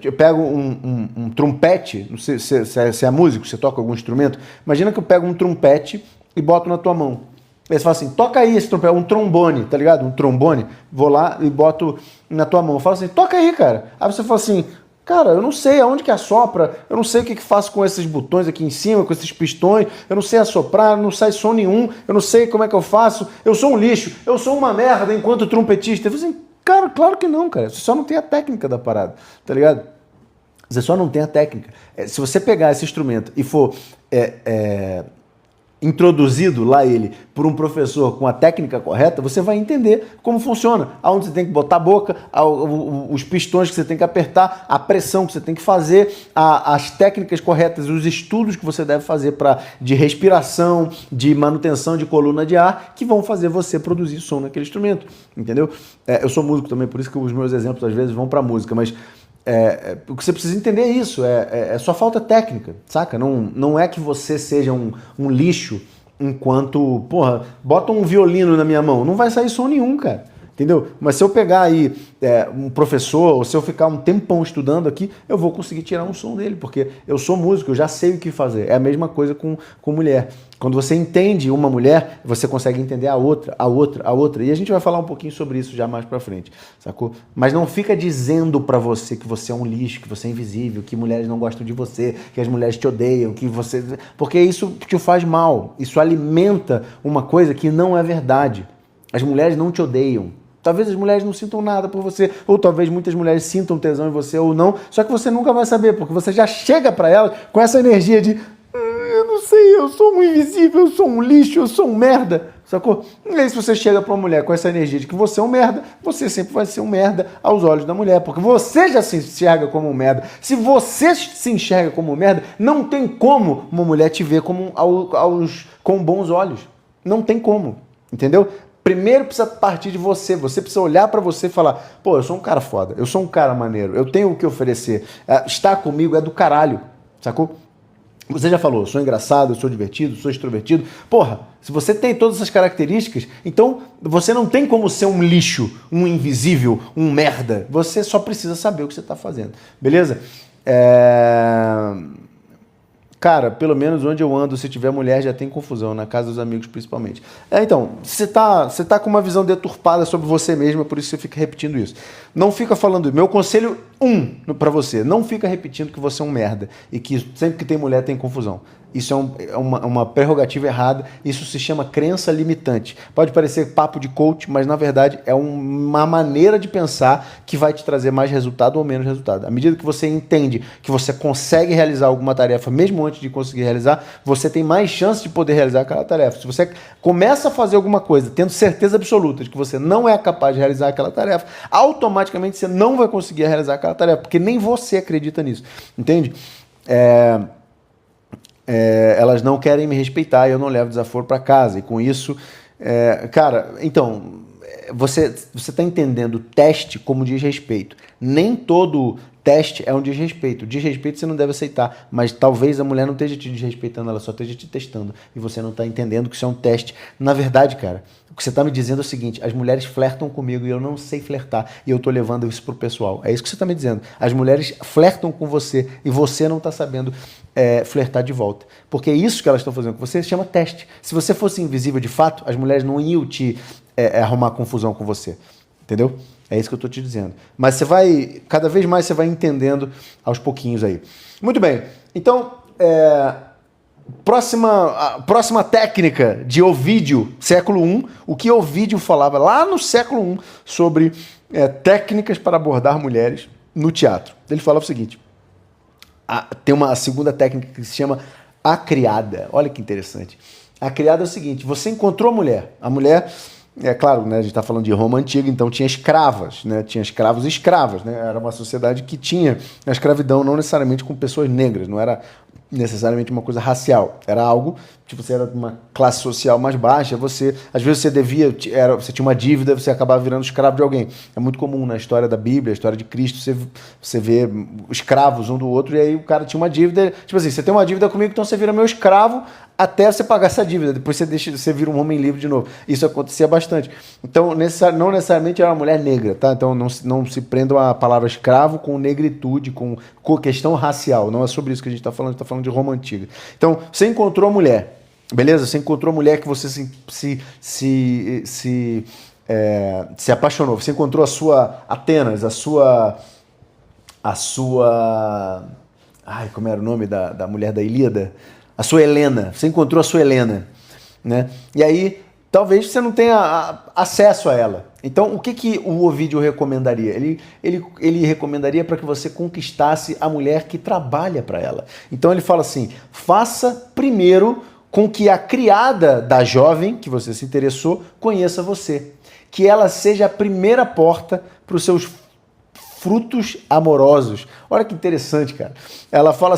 Speaker 1: eu pego um trompete, não sei se é músico, você toca algum instrumento. Imagina que eu pego um trompete e boto na tua mão. Aí você fala assim, toca aí esse trompete, um trombone, tá ligado? Um trombone. Vou lá e boto na tua mão. Eu falo assim, toca aí, cara. Aí você fala assim, cara, eu não sei aonde que assopra, eu não sei o que faço com esses botões aqui em cima, com esses pistões, eu não sei assoprar, não sai som nenhum, eu não sei como é que eu faço, eu sou um lixo, eu sou uma merda enquanto trompetista. Eu falei assim, cara, claro que não, cara, você só não tem a técnica da parada, tá ligado? Você só não tem a técnica. Se você pegar esse instrumento e for introduzido lá ele por um professor com a técnica correta, você vai entender como funciona, aonde você tem que botar a boca, os pistões que você tem que apertar, a pressão que você tem que fazer, as técnicas corretas, os estudos que você deve fazer de respiração, de manutenção de coluna de ar, que vão fazer você produzir som naquele instrumento, entendeu? Eu sou músico também, por isso que os meus exemplos às vezes vão para música, mas o que você precisa entender é isso, só falta técnica, saca? Não é que você seja um lixo enquanto, porra, bota um violino na minha mão, não vai sair som nenhum, cara. Entendeu? Mas se eu pegar aí um professor, ou se eu ficar um tempão estudando aqui, eu vou conseguir tirar um som dele, porque eu sou músico, eu já sei o que fazer. É a mesma coisa com mulher. Quando você entende uma mulher, você consegue entender a outra, a outra, a outra. E a gente vai falar um pouquinho sobre isso já mais pra frente, sacou? Mas não fica dizendo pra você que você é um lixo, que você é invisível, que mulheres não gostam de você, que as mulheres te odeiam, que você... Porque isso te faz mal. Isso alimenta uma coisa que não é verdade. As mulheres não te odeiam. Talvez as mulheres não sintam nada por você, ou talvez muitas mulheres sintam tesão em você ou não, só que você nunca vai saber, porque você já chega pra elas com essa energia de eu não sei, eu sou um invisível, eu sou um lixo, eu sou um merda, sacou? E aí se você chega pra uma mulher com essa energia de que você é um merda, você sempre vai ser um merda aos olhos da mulher, porque você já se enxerga como um merda. Se você se enxerga como um merda, não tem como uma mulher te ver com bons olhos. Não tem como, entendeu? Primeiro precisa partir de você. Você precisa olhar pra você e falar, pô, eu sou um cara foda, eu sou um cara maneiro, eu tenho o que oferecer. Estar comigo é do caralho, sacou? Você já falou, eu sou engraçado, eu sou divertido, eu sou extrovertido. Porra, se você tem todas essas características, então você não tem como ser um lixo, um invisível, um merda. Você só precisa saber o que você tá fazendo, beleza? Cara, pelo menos onde eu ando, se tiver mulher, já tem confusão, na casa dos amigos principalmente. Então, você tá com uma visão deturpada sobre você mesmo, é por isso que você fica repetindo isso. Não fica falando, meu conselho pra você, não fica repetindo que você é um merda e que sempre que tem mulher tem confusão. Isso é uma prerrogativa errada, isso se chama crença limitante. Pode parecer papo de coach, mas na verdade é uma maneira de pensar que vai te trazer mais resultado ou menos resultado. À medida que você entende que você consegue realizar alguma tarefa, mesmo antes de conseguir realizar, você tem mais chance de poder realizar aquela tarefa. Se você começa a fazer alguma coisa tendo certeza absoluta de que você não é capaz de realizar aquela tarefa, automaticamente você não vai conseguir realizar aquela tarefa, porque nem você acredita nisso, entende? Elas não querem me respeitar e eu não levo desaforo para casa. E com isso, cara, então, você está entendendo o teste como desrespeito. Nem todo teste é um desrespeito. Desrespeito você não deve aceitar, mas talvez a mulher não esteja te desrespeitando, ela só esteja te testando. E você não está entendendo que isso é um teste. Na verdade, cara, o que você está me dizendo é o seguinte, as mulheres flertam comigo e eu não sei flertar e eu estou levando isso pro pessoal. É isso que você está me dizendo. As mulheres flertam com você e você não está sabendo flertar de volta. Porque isso que elas estão fazendo com você se chama teste. Se você fosse invisível de fato, as mulheres não iam te arrumar confusão com você. Entendeu? É isso que eu estou te dizendo. Mas você vai, cada vez mais você vai entendendo aos pouquinhos aí. Muito bem. Então, Próxima técnica de Ovídio, século I, o que Ovídio falava lá no século I sobre técnicas para abordar mulheres no teatro. Ele falava o seguinte, tem uma segunda técnica que se chama a criada. Olha que interessante. A criada é o seguinte, você encontrou a mulher, é claro, né, a gente está falando de Roma Antiga, então tinha escravas, né, tinha escravos e escravas, né, era uma sociedade que tinha a escravidão não necessariamente com pessoas negras, não era necessariamente uma coisa racial, era algo, tipo, você era de uma classe social mais baixa, às vezes você tinha uma dívida, você acabava virando escravo de alguém. É muito comum na história da Bíblia, a história de Cristo, você vê escravos um do outro, e aí o cara tinha uma dívida, tipo assim, você tem uma dívida comigo, então você vira meu escravo até você pagar essa dívida, depois você vira um homem livre de novo. Isso acontecia bastante. Então, não necessariamente era uma mulher negra, tá? Então não se prendam a palavra escravo com negritude, com questão racial. Não é sobre isso que a gente está falando de Roma Antiga. Então, você encontrou a mulher, beleza? Você encontrou a mulher que você se apaixonou. Você encontrou a sua Atenas, a sua... Ai, como era o nome da mulher da Ilíada? A sua Helena. Você encontrou a sua Helena, né? E aí, talvez você não tenha acesso a ela. Então, o que o Ovídio recomendaria? Ele recomendaria para que você conquistasse a mulher que trabalha para ela. Então, ele fala assim, faça primeiro com que a criada da jovem que você se interessou conheça você. Que ela seja a primeira porta para os seus frutos amorosos. Olha que interessante, cara. Ele fala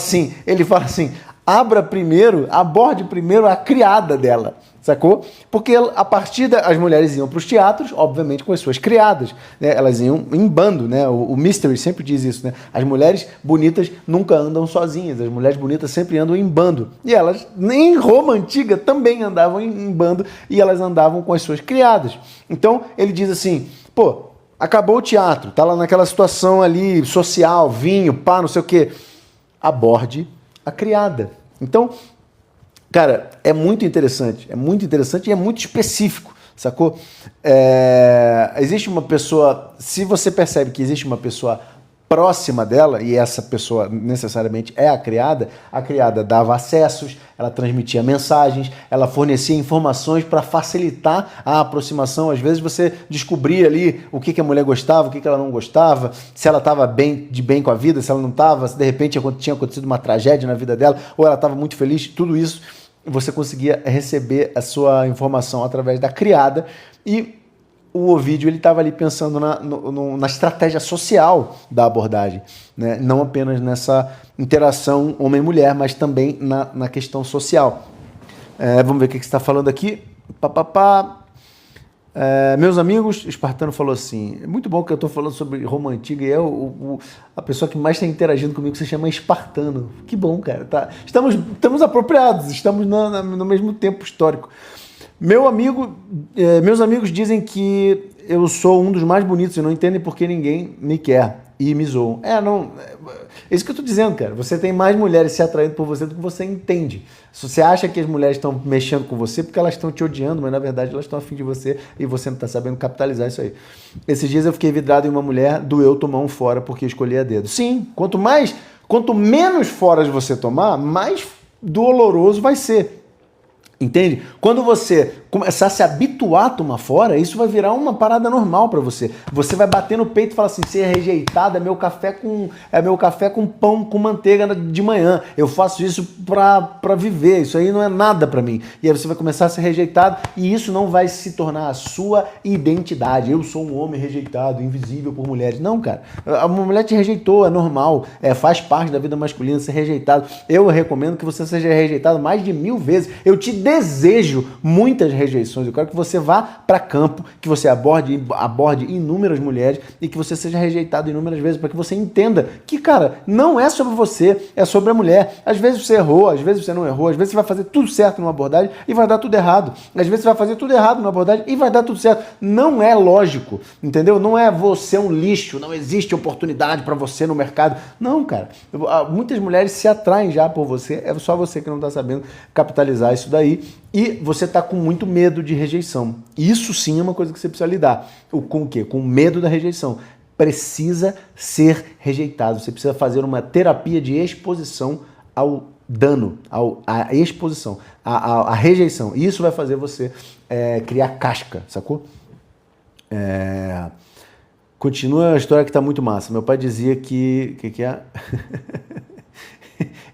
Speaker 1: assim, aborde primeiro a criada dela, sacou? Porque a partir as mulheres iam para os teatros, obviamente com as suas criadas, né? Elas iam em bando, né? O Mystery sempre diz isso, né? As mulheres bonitas nunca andam sozinhas, as mulheres bonitas sempre andam em bando. E elas, em Roma Antiga, também andavam em bando e elas andavam com as suas criadas. Então, ele diz assim, pô, acabou o teatro, tá lá naquela situação ali social, vinho, pá, não sei o quê. Aborde a criada. Então, cara, é muito interessante e é muito específico, sacou? Existe uma pessoa, se você percebe que existe uma pessoa próxima dela, e essa pessoa necessariamente é a criada dava acessos, ela transmitia mensagens, ela fornecia informações para facilitar a aproximação. Às vezes você descobria ali o que a mulher gostava, o que ela não gostava, se ela estava bem com a vida, se ela não estava, se de repente tinha acontecido uma tragédia na vida dela, ou ela estava muito feliz, tudo isso você conseguia receber a sua informação através da criada. E o Ovídio estava ali pensando na estratégia social da abordagem, né? Não apenas nessa interação homem-mulher, mas também na questão social. Vamos ver o que você está falando aqui. Meus amigos, Espartano falou assim, é muito bom que eu estou falando sobre Roma Antiga e a pessoa que mais está interagindo comigo se chama Espartano. Que bom, cara. Tá? Estamos apropriados, estamos no mesmo tempo histórico. Meus amigos dizem que eu sou um dos mais bonitos e não entendem por que ninguém me quer e me zoam. É isso que eu tô dizendo, cara. Você tem mais mulheres se atraindo por você do que você entende. Se você acha que as mulheres estão mexendo com você porque elas estão te odiando, mas na verdade elas estão afim de você e você não tá sabendo capitalizar isso aí. Esses dias eu fiquei vidrado em uma mulher, doeu tomar um fora porque escolhi a dedo. Sim, quanto menos foras você tomar, mais doloroso vai ser. Entende? Quando você começar a se habituar a tomar fora, isso vai virar uma parada normal pra você. Você vai bater no peito e falar assim, ser rejeitado é meu café com pão com manteiga de manhã. Eu faço isso pra viver, isso aí não é nada pra mim. E aí você vai começar a ser rejeitado e isso não vai se tornar a sua identidade. Eu sou um homem rejeitado, invisível por mulheres. Não, cara. Uma mulher te rejeitou, é normal. Faz parte da vida masculina ser rejeitado. Eu recomendo que você seja rejeitado mais de 1000 vezes. Eu te desejo muitas rejeições. Eu quero que você vá para campo, que você aborde inúmeras mulheres e que você seja rejeitado inúmeras vezes para que você entenda que, cara, não é sobre você, é sobre a mulher. Às vezes você errou, às vezes você não errou, às vezes você vai fazer tudo certo numa abordagem e vai dar tudo errado. Às vezes você vai fazer tudo errado numa abordagem e vai dar tudo certo. Não é lógico, entendeu? Não é você um lixo, não existe oportunidade para você no mercado. Não, cara. Muitas mulheres se atraem já por você, é só você que não está sabendo capitalizar isso daí. E você está com muito medo de rejeição. Isso sim é uma coisa que você precisa lidar. Com o quê? Com o medo da rejeição. Precisa ser rejeitado. Você precisa fazer uma terapia de exposição dano, à exposição, à rejeição. E isso vai fazer você criar casca, sacou? Continua a história que tá muito massa. Meu pai dizia que é?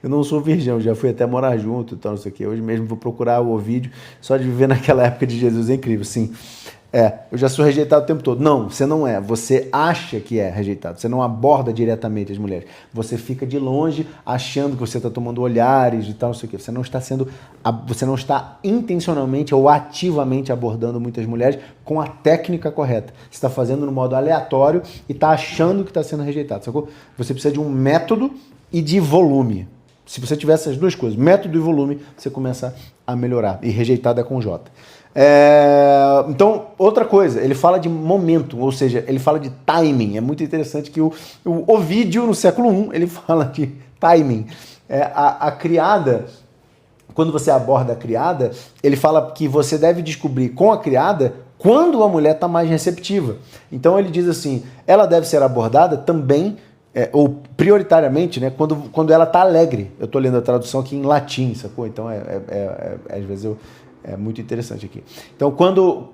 Speaker 1: Eu não sou virgão, já fui até morar junto e tal, não sei o quê. Hoje mesmo vou procurar o vídeo só de viver naquela época de Jesus. É incrível, sim. Eu já sou rejeitado o tempo todo. Não, você não é. Você acha que é rejeitado. Você não aborda diretamente as mulheres. Você fica de longe achando que você está tomando olhares e tal, não sei o quê. Você não está intencionalmente ou ativamente abordando muitas mulheres com a técnica correta. Você está fazendo no modo aleatório e está achando que está sendo rejeitado, sacou? Você precisa de um método e de volume. Se você tiver essas duas coisas, método e volume, você começa a melhorar. E rejeitado é com J. Então, outra coisa, ele fala de momento, ou seja, ele fala de timing. É muito interessante que o Ovídio, no século I, ele fala de timing. A criada, quando você aborda a criada, ele fala que você deve descobrir com a criada quando a mulher está mais receptiva. Então ele diz assim, ela deve ser abordada também ou prioritariamente, né, quando ela está alegre. Eu estou lendo a tradução aqui em latim, sacou? Então, às vezes é muito interessante aqui. Então, quando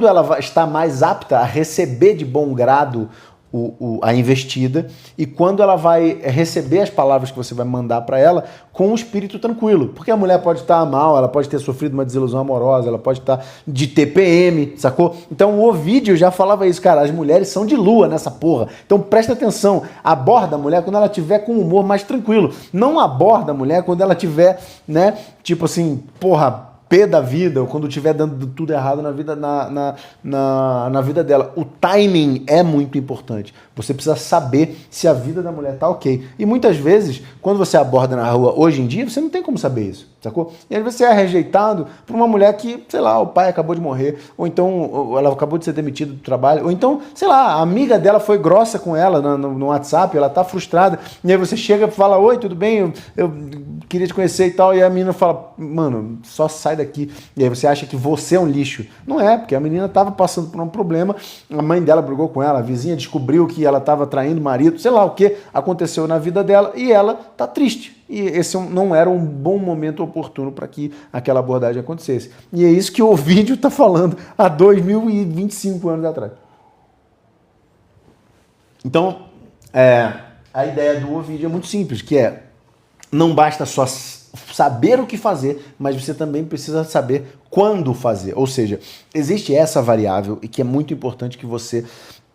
Speaker 1: ela está mais apta a receber de bom grado a investida e quando ela vai receber as palavras que você vai mandar para ela com um espírito tranquilo. Porque a mulher pode estar mal, ela pode ter sofrido uma desilusão amorosa, ela pode estar de TPM, sacou? Então o Ovídio já falava isso, cara, as mulheres são de lua nessa porra. Então presta atenção, aborda a mulher quando ela tiver com um humor mais tranquilo. Não aborda a mulher quando ela tiver, né, tipo assim, porra, pé da vida, ou quando estiver dando tudo errado na vida, na vida dela. O timing é muito importante. Você precisa saber se a vida da mulher tá ok. E muitas vezes, quando você aborda na rua hoje em dia, você não tem como saber isso, sacou? E aí você é rejeitado por uma mulher que, sei lá, o pai acabou de morrer, ou então ela acabou de ser demitida do trabalho, ou então, sei lá, a amiga dela foi grossa com ela no WhatsApp, ela tá frustrada, e aí você chega e fala, oi, tudo bem? Eu queria te conhecer e tal, e a menina fala, mano, só sai daqui. E aí você acha que você é um lixo. Não é, porque a menina estava passando por um problema, a mãe dela brigou com ela, a vizinha descobriu que ela estava traindo o marido, sei lá o que aconteceu na vida dela, e ela tá triste. E esse não era um bom momento oportuno para que aquela abordagem acontecesse. E é isso que o Ovídio está falando há 2025 anos atrás. Então, a ideia do Ovídio é muito simples, que não basta só saber o que fazer, mas você também precisa saber quando fazer. Ou seja, existe essa variável e que é muito importante que você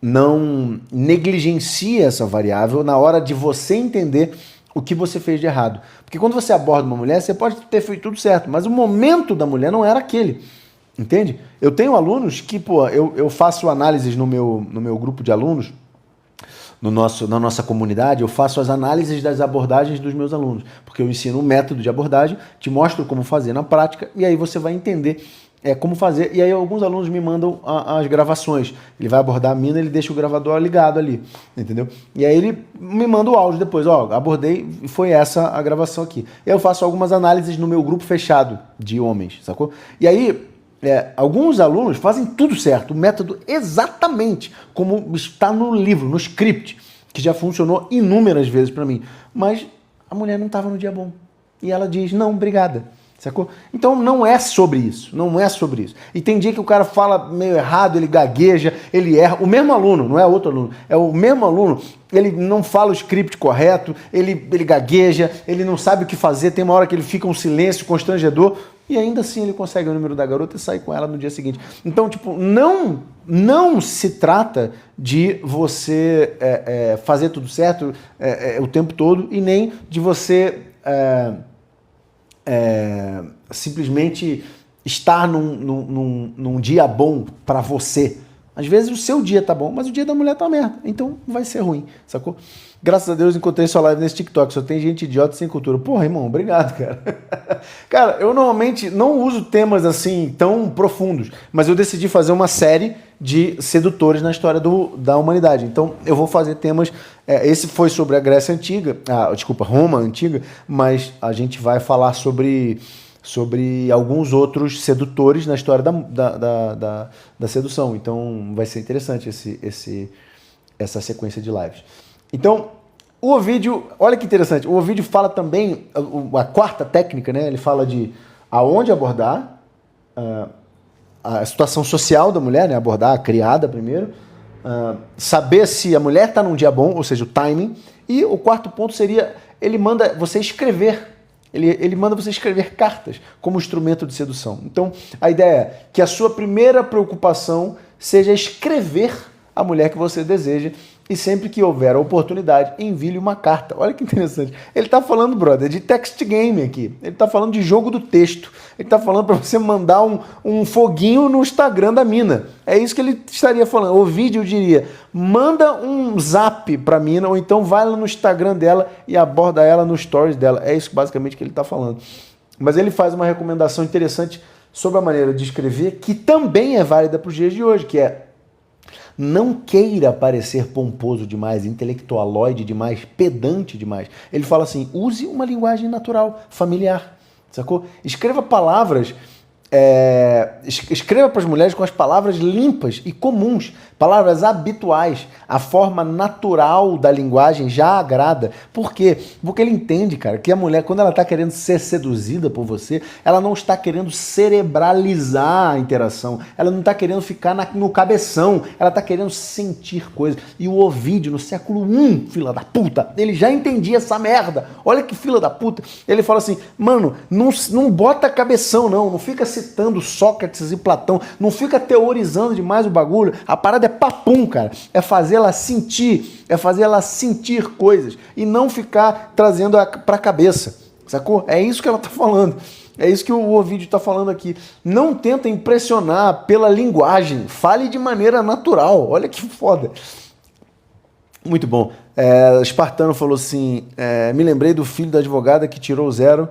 Speaker 1: não negligencie essa variável na hora de você entender o que você fez de errado. Porque quando você aborda uma mulher, você pode ter feito tudo certo, mas o momento da mulher não era aquele. Entende? Eu tenho alunos que, eu faço análises no meu grupo de alunos, na nossa comunidade, eu faço as análises das abordagens dos meus alunos, porque eu ensino um método de abordagem, te mostro como fazer na prática, e aí você vai entender como fazer. E aí alguns alunos me mandam as gravações. Ele vai abordar a mina, ele deixa o gravador ligado ali, entendeu? E aí ele me manda o áudio depois, abordei e foi essa a gravação aqui. E aí eu faço algumas análises no meu grupo fechado de homens, sacou? E aí alguns alunos fazem tudo certo, o método exatamente como está no livro, no script, que já funcionou inúmeras vezes para mim. Mas a mulher não estava no dia bom. E ela diz, não, obrigada. Sacou? Então não é sobre isso, não é sobre isso. E tem dia que o cara fala meio errado, ele gagueja, ele erra. O mesmo aluno, não é outro aluno, é o mesmo aluno, ele não fala o script correto, ele gagueja, ele não sabe o que fazer, tem uma hora que ele fica um silêncio constrangedor, e ainda assim ele consegue o número da garota e sai com ela no dia seguinte. Então, não se trata de você fazer tudo certo o tempo todo e nem de você simplesmente estar num dia bom para você. Às vezes o seu dia tá bom, mas o dia da mulher tá merda. Então vai ser ruim, sacou? Graças a Deus encontrei sua live nesse TikTok. Só tem gente idiota sem cultura. Porra, irmão, obrigado, cara. Cara, eu normalmente não uso temas assim tão profundos, mas eu decidi fazer uma série de sedutores na história da humanidade. Então eu vou fazer temas... esse foi sobre a Grécia Antiga, Roma Antiga, mas a gente vai falar sobre alguns outros sedutores na história da sedução. Então vai ser interessante essa sequência de lives. Então, O Ovídio, olha que interessante, o Ovídio fala também, a quarta técnica, né? Ele fala de aonde abordar, a situação social da mulher, né? Abordar a criada primeiro, saber se a mulher está num dia bom, ou seja, o timing. E o quarto ponto seria, ele manda você escrever. Ele manda você escrever cartas como instrumento de sedução. Então, a ideia é que a sua primeira preocupação seja escrever a mulher que você deseja e sempre que houver a oportunidade, envie-lhe uma carta. Olha que interessante. Ele está falando, brother, de text game aqui. Ele está falando de jogo do texto. Ele está falando para você mandar um foguinho no Instagram da mina. É isso que ele estaria falando. O vídeo, eu diria, manda um zap para a mina ou então vai lá no Instagram dela e aborda ela no stories dela. É isso basicamente que ele está falando. Mas ele faz uma recomendação interessante sobre a maneira de escrever que também é válida para os dias de hoje, que é: não queira parecer pomposo demais, intelectualoide demais, pedante demais. Ele fala assim, use uma linguagem natural, familiar, sacou? Escreva palavras, escreva para as mulheres com as palavras limpas e comuns, palavras habituais. A forma natural da linguagem já agrada. Por quê? Porque ele entende, cara, que a mulher, quando ela está querendo ser seduzida por você, ela não está querendo cerebralizar a interação, ela não está querendo ficar no cabeção, ela está querendo sentir coisas. E o Ovídio, no século I, fila da puta, ele já entendia essa merda. Olha que fila da puta. Ele fala assim, mano, não bota cabeção não fica citando Sócrates e Platão, não fica teorizando demais o bagulho. A parada é papum, cara. É fazer ela sentir coisas e não ficar trazendo pra cabeça, sacou? É isso que ela tá falando. É isso que o Ovídio tá falando aqui. Não tenta impressionar pela linguagem. Fale de maneira natural. Olha que foda. Muito bom. Espartano falou assim, me lembrei do filho da advogada que tirou 0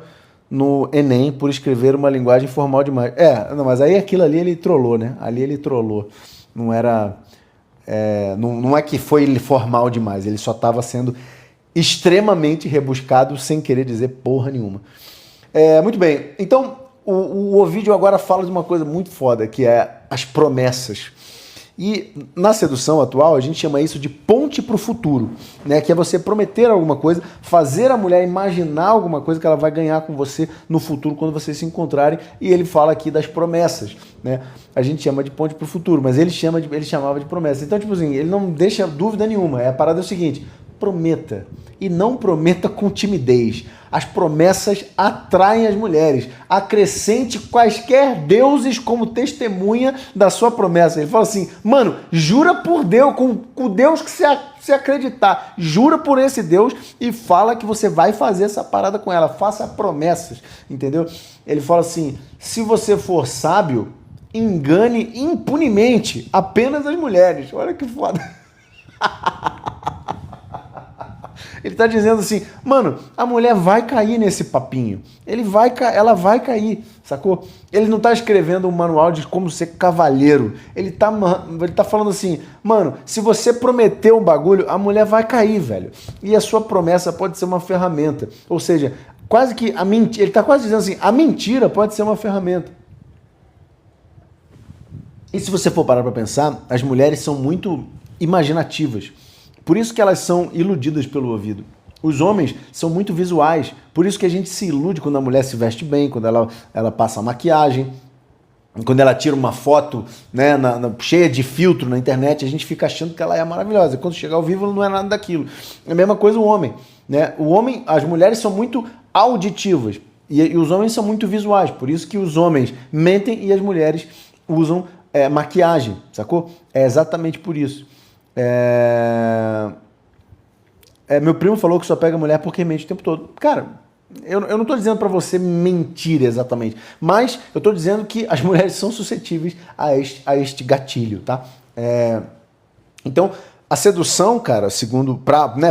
Speaker 1: no Enem por escrever uma linguagem formal demais. Não, mas aí aquilo ali ele trollou, né? Ali ele trollou. Não era... não é que foi formal demais, ele só estava sendo extremamente rebuscado sem querer dizer porra nenhuma. Muito bem, então o Ovídio agora fala de uma coisa muito foda, que é as promessas. E na sedução atual a gente chama isso de ponte para o futuro, né? Que é você prometer alguma coisa, fazer a mulher imaginar alguma coisa que ela vai ganhar com você no futuro quando vocês se encontrarem. E ele fala aqui das promessas, né? A gente chama de ponte para o futuro, mas ele chamava de promessa. Então, tipo assim, ele não deixa dúvida nenhuma. A parada é o seguinte: prometa. E não prometa com timidez. As promessas atraem as mulheres. Acrescente quaisquer deuses como testemunha da sua promessa. Ele fala assim, mano, jura por Deus, com o Deus que você acreditar. Jura por esse Deus e fala que você vai fazer essa parada com ela. Faça promessas, entendeu? Ele fala assim, se você for sábio, engane impunemente apenas as mulheres. Olha que foda. Ele tá dizendo assim, mano, a mulher vai cair nesse papinho. Ela vai cair, sacou? Ele não tá escrevendo um manual de como ser cavalheiro. Ele tá falando assim, mano, se você prometer um bagulho, a mulher vai cair, velho. E a sua promessa pode ser uma ferramenta. Ou seja, quase que a mentira, ele tá quase dizendo assim, a mentira pode ser uma ferramenta. E se você for parar pra pensar, as mulheres são muito imaginativas. Por isso que elas são iludidas pelo ouvido. Os homens são muito visuais, por isso que a gente se ilude quando a mulher se veste bem, quando ela passa maquiagem, quando ela tira uma foto, né, cheia de filtro na internet, a gente fica achando que ela é maravilhosa. Quando chegar ao vivo, ela não é nada daquilo. É a mesma coisa o homem, né? As mulheres são muito auditivas e os homens são muito visuais, por isso que os homens mentem e as mulheres usam maquiagem, sacou? É exatamente por isso. Meu primo falou que só pega mulher porque mente o tempo todo. Cara, eu não tô dizendo pra você mentir exatamente, mas eu tô dizendo que as mulheres são suscetíveis a este gatilho, tá? Então, a sedução, cara, segundo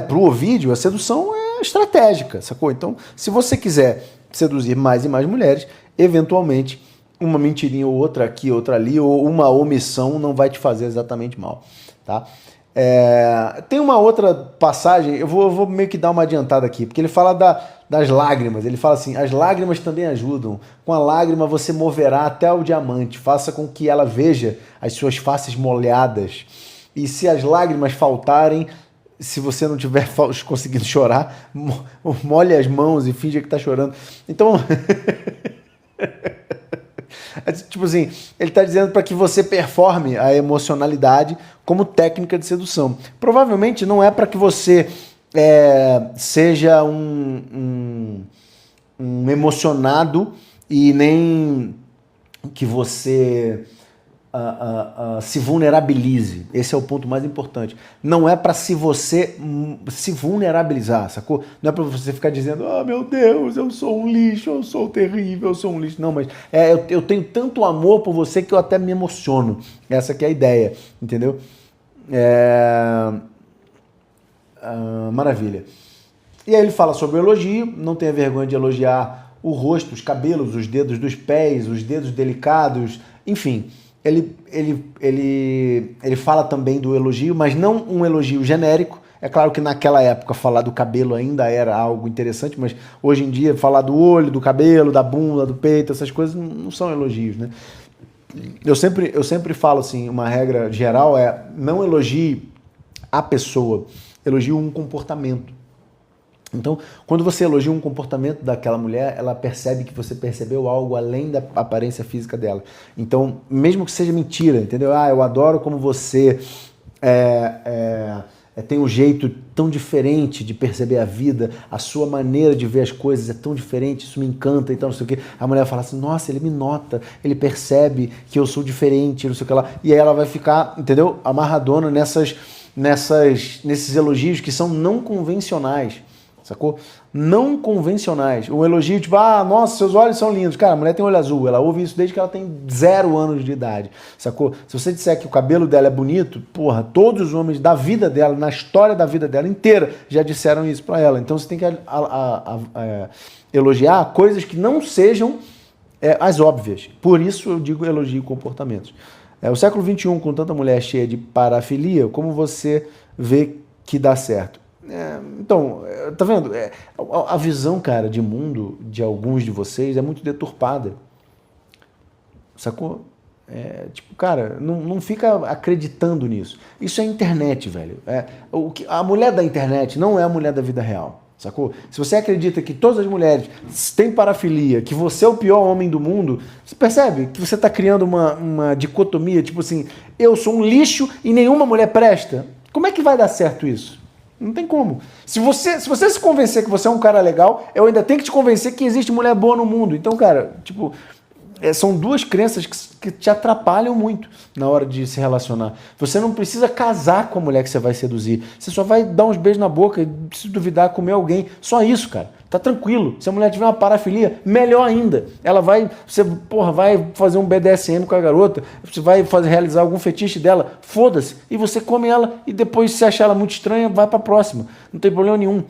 Speaker 1: pro Ovídio, a sedução é estratégica, sacou? Então, se você quiser seduzir mais e mais mulheres, eventualmente uma mentirinha ou outra aqui, outra ali, ou uma omissão não vai te fazer exatamente mal, tá? Tem uma outra passagem, eu vou meio que dar uma adiantada aqui, porque ele fala das lágrimas, ele fala assim, as lágrimas também ajudam, com a lágrima você moverá até o diamante, faça com que ela veja as suas faces molhadas, e se as lágrimas faltarem, se você não tiver conseguindo chorar, molhe as mãos e finja que tá chorando. Então, tipo assim, ele está dizendo para que você performe a emocionalidade como técnica de sedução. Provavelmente não é para que você seja um emocionado e nem que você se vulnerabilize. Esse é o ponto mais importante. Não é para você se vulnerabilizar, sacou? Não é para você ficar dizendo, meu Deus, eu sou um lixo, eu sou terrível, eu sou um lixo. Não, mas eu tenho tanto amor por você que eu até me emociono. Essa que é a ideia, entendeu? Maravilha. E aí ele fala sobre o elogio, não tenha vergonha de elogiar o rosto, os cabelos, os dedos dos pés, os dedos delicados, enfim. Ele fala também do elogio, mas não um elogio genérico. É claro que naquela época falar do cabelo ainda era algo interessante, mas hoje em dia falar do olho, do cabelo, da bunda, do peito, essas coisas não são elogios, né? Eu sempre falo assim, uma regra geral é não elogie a pessoa, elogie um comportamento. Então, quando você elogia um comportamento daquela mulher, ela percebe que você percebeu algo além da aparência física dela. Então, mesmo que seja mentira, entendeu? Eu adoro como você tem um jeito tão diferente de perceber a vida, a sua maneira de ver as coisas é tão diferente, isso me encanta e tal, não sei o quê. A mulher fala assim, nossa, ele me nota, ele percebe que eu sou diferente, não sei o que lá. E aí ela vai ficar, entendeu? Amarradona nesses elogios que são não convencionais. Sacou? Não convencionais. Um elogio tipo, nossa, seus olhos são lindos. Cara, a mulher tem olho azul. Ela ouve isso desde que ela tem 0 anos de idade. Sacou? Se você disser que o cabelo dela é bonito, porra, todos os homens da vida dela, na história da vida dela inteira, já disseram isso pra ela. Então você tem que elogiar coisas que não sejam as óbvias. Por isso eu digo elogio comportamentos. O século XXI, com tanta mulher cheia de parafilia, como você vê que dá certo? Então, tá vendo? A visão, cara, de mundo de alguns de vocês é muito deturpada. Sacou? Tipo, cara, não fica acreditando nisso. Isso é internet, velho. A mulher da internet não é a mulher da vida real. Sacou? Se você acredita que todas as mulheres têm parafilia, que você é o pior homem do mundo, você percebe que você está criando uma dicotomia, tipo assim, eu sou um lixo e nenhuma mulher presta? Como é que vai dar certo isso? Não tem como. Se você se convencer que você é um cara legal, eu ainda tenho que te convencer que existe mulher boa no mundo. Então, cara, tipo, são duas crenças que te atrapalham muito na hora de se relacionar. Você não precisa casar com a mulher que você vai seduzir. Você só vai dar uns beijos na boca e, se duvidar, comer alguém. Só isso, cara. Tá tranquilo. Se a mulher tiver uma parafilia, melhor ainda. Você vai fazer um BDSM com a garota, você vai realizar algum fetiche dela, foda-se. E você come ela e depois, se achar ela muito estranha, vai pra próxima. Não tem problema nenhum.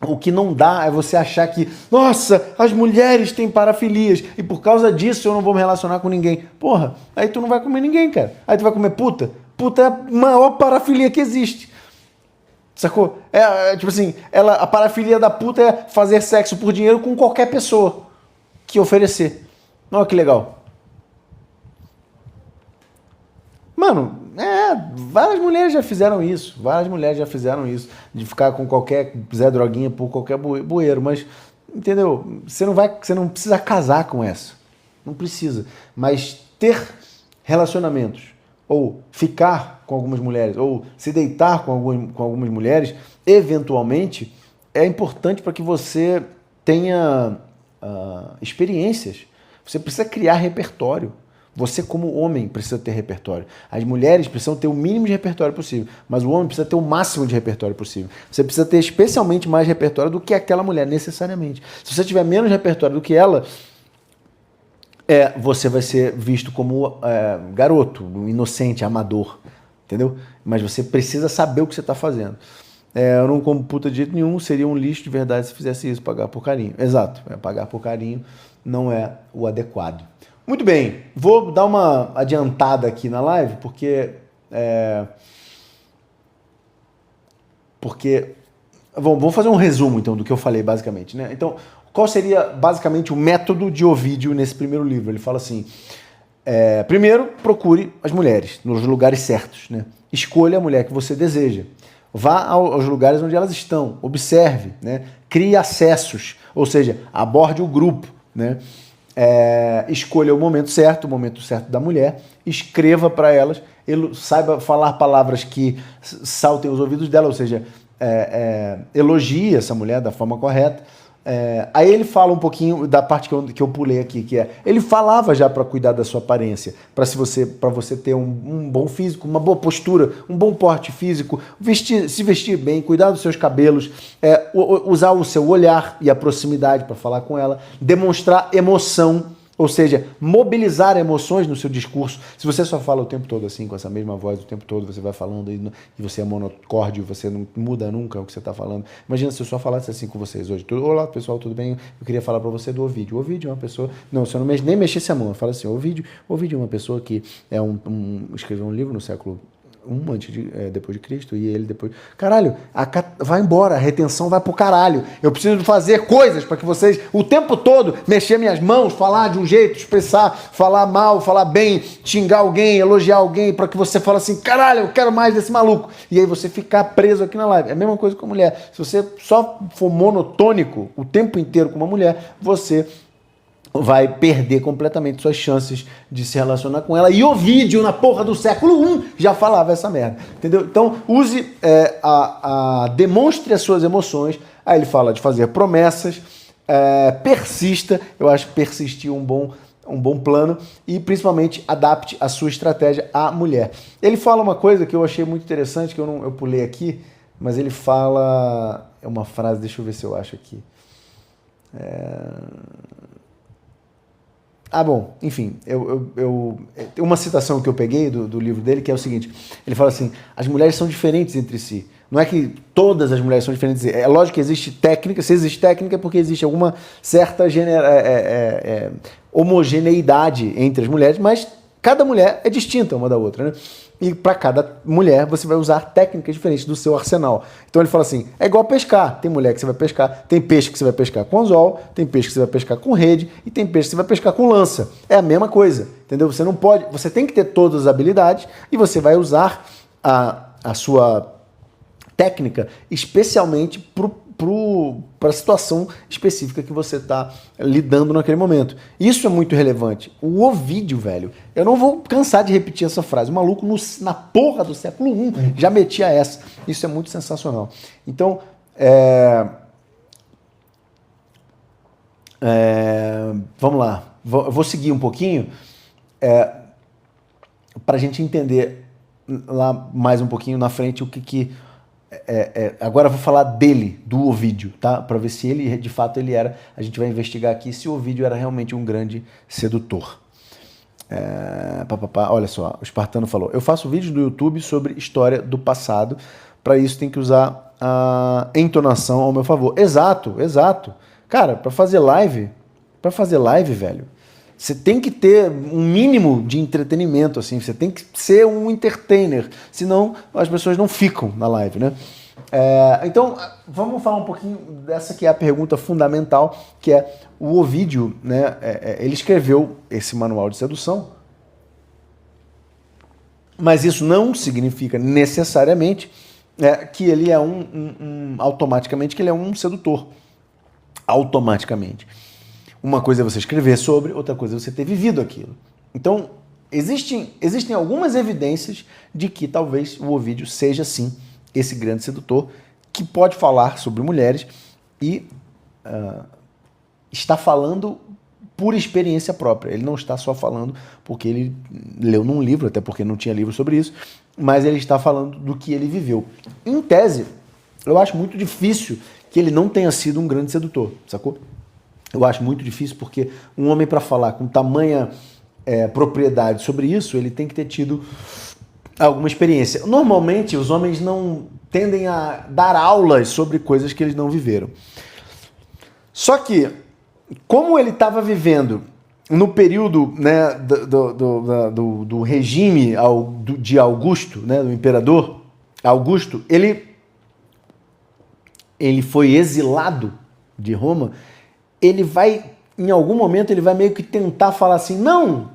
Speaker 1: O que não dá é você achar que, nossa, as mulheres têm parafilias e por causa disso eu não vou me relacionar com ninguém. Porra, aí tu não vai comer ninguém, cara. Aí tu vai comer puta. Puta é a maior parafilia que existe. Sacou? Tipo assim, a parafilia da puta é fazer sexo por dinheiro com qualquer pessoa que oferecer. Olha que legal. Mano, várias mulheres já fizeram isso. Várias mulheres já fizeram isso. De ficar com qualquer Zé Droguinha por qualquer bueiro. Mas, entendeu? Você não precisa casar com essa. Não precisa. Mas ter relacionamentos, ou ficar com algumas mulheres, ou se deitar com algumas mulheres, eventualmente, é importante para que você tenha experiências. Você precisa criar repertório. Você, como homem, precisa ter repertório. As mulheres precisam ter o mínimo de repertório possível, mas o homem precisa ter o máximo de repertório possível. Você precisa ter especialmente mais repertório do que aquela mulher, necessariamente. Se você tiver menos repertório do que ela, você vai ser visto como garoto, inocente, amador, entendeu? Mas você precisa saber o que você está fazendo. Eu não como puta de jeito nenhum, seria um lixo de verdade se fizesse isso, pagar por carinho. Exato, pagar por carinho não é o adequado. Muito bem, vou dar uma adiantada aqui na live, porque vamos fazer um resumo, então, do que eu falei, basicamente, né? Então, qual seria, basicamente, o método de Ovídio nesse primeiro livro? Ele fala assim, primeiro, procure as mulheres nos lugares certos, né? Escolha a mulher que você deseja. vá aos lugares onde elas estão, observe, né? Crie acessos, ou seja, aborde o grupo, né? Escolha o momento certo da mulher, escreva para elas, saiba falar palavras que saltem os ouvidos dela, ou seja, elogie essa mulher da forma correta. Aí ele fala um pouquinho da parte que eu pulei aqui, que ele falava já para cuidar da sua aparência, para você ter um bom físico, uma boa postura, um bom porte físico, se vestir bem, cuidar dos seus cabelos, usar o seu olhar e a proximidade para falar com ela, demonstrar emoção, ou seja, mobilizar emoções no seu discurso. Se você só fala o tempo todo assim, com essa mesma voz o tempo todo, você vai falando e você é monocórdio, você não muda nunca o que você está falando. Imagina se eu só falasse assim com vocês hoje. Olá, pessoal, tudo bem? Eu queria falar para você do Ovídio. O Ovídio é uma pessoa... Não, se eu nem mexesse a mão, eu falo assim, Ovídio é uma pessoa que escreveu um livro no século depois de Cristo, e ele depois... Caralho, vai embora, a retenção vai pro caralho. Eu preciso fazer coisas para que vocês, o tempo todo, mexer minhas mãos, falar de um jeito, expressar, falar mal, falar bem, xingar alguém, elogiar alguém, para que você fale assim, caralho, eu quero mais desse maluco. E aí você ficar preso aqui na live. É a mesma coisa com a mulher. Se você só for monotônico o tempo inteiro com uma mulher, você vai perder completamente suas chances de se relacionar com ela. E Ovídio, na porra do século I, já falava essa merda. Entendeu? Então, demonstre as suas emoções. Aí ele fala de fazer promessas, persista. Eu acho que persistir um bom plano. E, principalmente, adapte a sua estratégia à mulher. Ele fala uma coisa que eu achei muito interessante, que eu pulei aqui, mas ele fala... É uma frase, deixa eu ver se eu acho aqui. Bom, enfim, uma citação que eu peguei do livro dele, que é o seguinte, ele fala assim, as mulheres são diferentes entre si. Não é que todas as mulheres são diferentes. É lógico que existe técnica, se existe técnica é porque existe alguma certa homogeneidade entre as mulheres, mas cada mulher é distinta uma da outra, né? E para cada mulher você vai usar técnicas diferentes do seu arsenal. Então ele fala assim, é igual pescar. Tem mulher que você vai pescar, tem peixe que você vai pescar com anzol, tem peixe que você vai pescar com rede e tem peixe que você vai pescar com lança. É a mesma coisa, entendeu? Você tem que ter todas as habilidades e você vai usar a sua técnica especialmente para a situação específica que você está lidando naquele momento. Isso é muito relevante. O Ovídio, velho, eu não vou cansar de repetir essa frase. O maluco na porra do século I já metia essa. Isso é muito sensacional. Então, vamos lá. Eu vou seguir um pouquinho para a gente entender lá mais um pouquinho na frente o que agora eu vou falar dele, do Ovídio, tá? Para ver se ele, de fato, ele era... A gente vai investigar aqui se o Ovídio era realmente um grande sedutor. Olha só, o Espartano falou, eu faço vídeos do YouTube sobre história do passado, para isso tem que usar a entonação ao meu favor. Exato. Cara, para fazer live, velho, você tem que ter um mínimo de entretenimento, assim, você tem que ser um entertainer, senão as pessoas não ficam na live, né? Então, vamos falar um pouquinho dessa que é a pergunta fundamental, que é o Ovídio, né? Ele escreveu esse manual de sedução, mas isso não significa necessariamente que ele é automaticamente que ele é um sedutor, automaticamente. Uma coisa é você escrever sobre, outra coisa é você ter vivido aquilo. Então, existem algumas evidências de que talvez o Ovídio seja, sim, esse grande sedutor que pode falar sobre mulheres e está falando por experiência própria. Ele não está só falando porque ele leu num livro, até porque não tinha livro sobre isso, mas ele está falando do que ele viveu. Em tese, eu acho muito difícil que ele não tenha sido um grande sedutor, sacou? Eu acho muito difícil porque um homem, para falar com tamanha propriedade sobre isso, ele tem que ter tido alguma experiência. Normalmente, os homens não tendem a dar aulas sobre coisas que eles não viveram. Só que, como ele estava vivendo no período, né, do regime de Augusto, né, do imperador Augusto, ele foi exilado de Roma. Em algum momento, ele vai meio que tentar falar assim, não,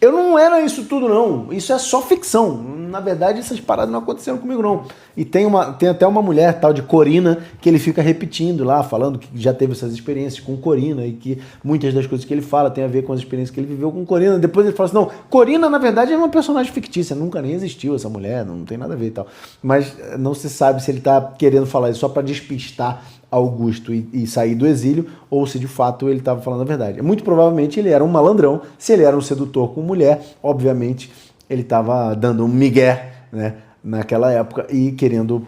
Speaker 1: eu não era isso tudo não, isso é só ficção, na verdade essas paradas não aconteceram comigo não. E tem até uma mulher tal de Corina que ele fica repetindo lá, falando que já teve essas experiências com Corina e que muitas das coisas que ele fala tem a ver com as experiências que ele viveu com Corina. Depois ele fala assim, não, Corina na verdade é uma personagem fictícia, nunca nem existiu essa mulher, não tem nada a ver e tal. Mas não se sabe se ele tá querendo falar isso só para despistar Augusto e sair do exílio, ou se de fato ele estava falando a verdade. Muito provavelmente ele era um malandrão, se ele era um sedutor com mulher, obviamente ele estava dando um migué, né, naquela época e querendo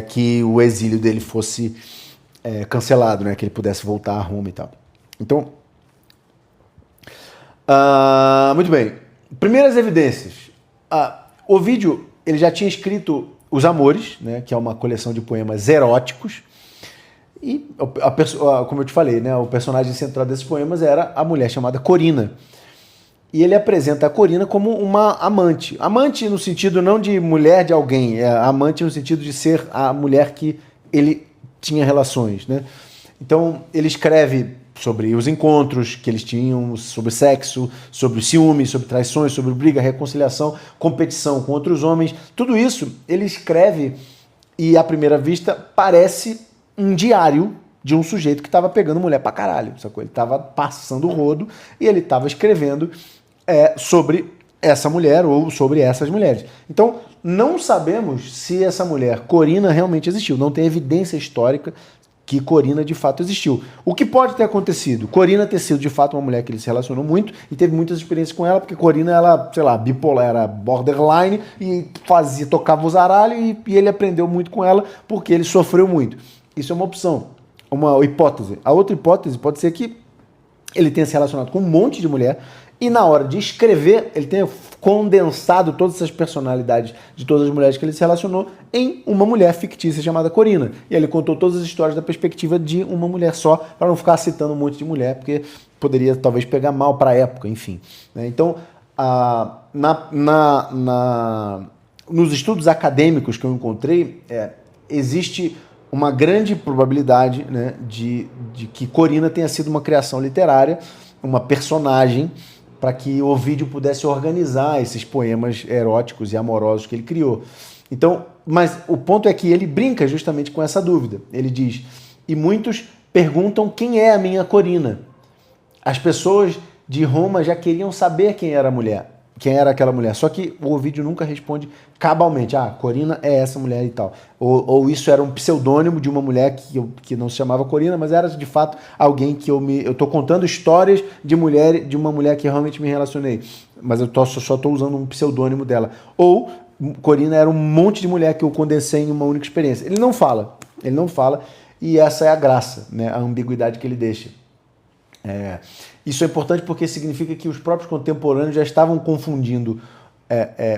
Speaker 1: que o exílio dele fosse cancelado, né, que ele pudesse voltar a Roma e tal. Então, muito bem. Primeiras evidências. Ovídio, ele já tinha escrito Os Amores, né, que é uma coleção de poemas eróticos. E, como eu te falei, né, o personagem central desses poemas era a mulher chamada Corina. E ele apresenta a Corina como uma amante. Amante no sentido não de mulher de alguém, amante no sentido de ser a mulher que ele tinha relações, né? Então, ele escreve sobre os encontros que eles tinham, sobre sexo, sobre ciúme, sobre traições, sobre briga, reconciliação, competição com outros homens. Tudo isso ele escreve e, à primeira vista, parece um diário de um sujeito que estava pegando mulher pra caralho, sacou? Ele estava passando o rodo e ele estava escrevendo sobre essa mulher ou sobre essas mulheres. Então, não sabemos se essa mulher, Corina, realmente existiu. Não tem evidência histórica que Corina de fato existiu. O que pode ter acontecido? Corina ter sido de fato uma mulher que ele se relacionou muito e teve muitas experiências com ela, porque Corina, ela, sei lá, bipolar, era borderline e tocava os zaralhos e ele aprendeu muito com ela porque ele sofreu muito. Isso é uma opção, uma hipótese. A outra hipótese pode ser que ele tenha se relacionado com um monte de mulher e na hora de escrever ele tenha condensado todas essas personalidades de todas as mulheres que ele se relacionou em uma mulher fictícia chamada Corina. E ele contou todas as histórias da perspectiva de uma mulher só, para não ficar citando um monte de mulher, porque poderia talvez pegar mal para a época, enfim. Então, nos estudos acadêmicos que eu encontrei, existe uma grande probabilidade, né, de que Corina tenha sido uma criação literária, uma personagem, para que Ovídio pudesse organizar esses poemas eróticos e amorosos que ele criou. Então, mas o ponto é que ele brinca justamente com essa dúvida. Ele diz, e muitos perguntam quem é a minha Corina. As pessoas de Roma já queriam saber quem era a mulher. Quem era aquela mulher. Só que o Ovídio nunca responde cabalmente. Corina é essa mulher e tal. Ou isso era um pseudônimo de uma mulher que não se chamava Corina, mas era de fato alguém que eu tô contando histórias de uma mulher que realmente me relacionei. Mas eu só tô usando um pseudônimo dela. Ou Corina era um monte de mulher que eu condensei em uma única experiência. Ele não fala. E essa é a graça, né? A ambiguidade que ele deixa. Isso é importante porque significa que os próprios contemporâneos já estavam confundindo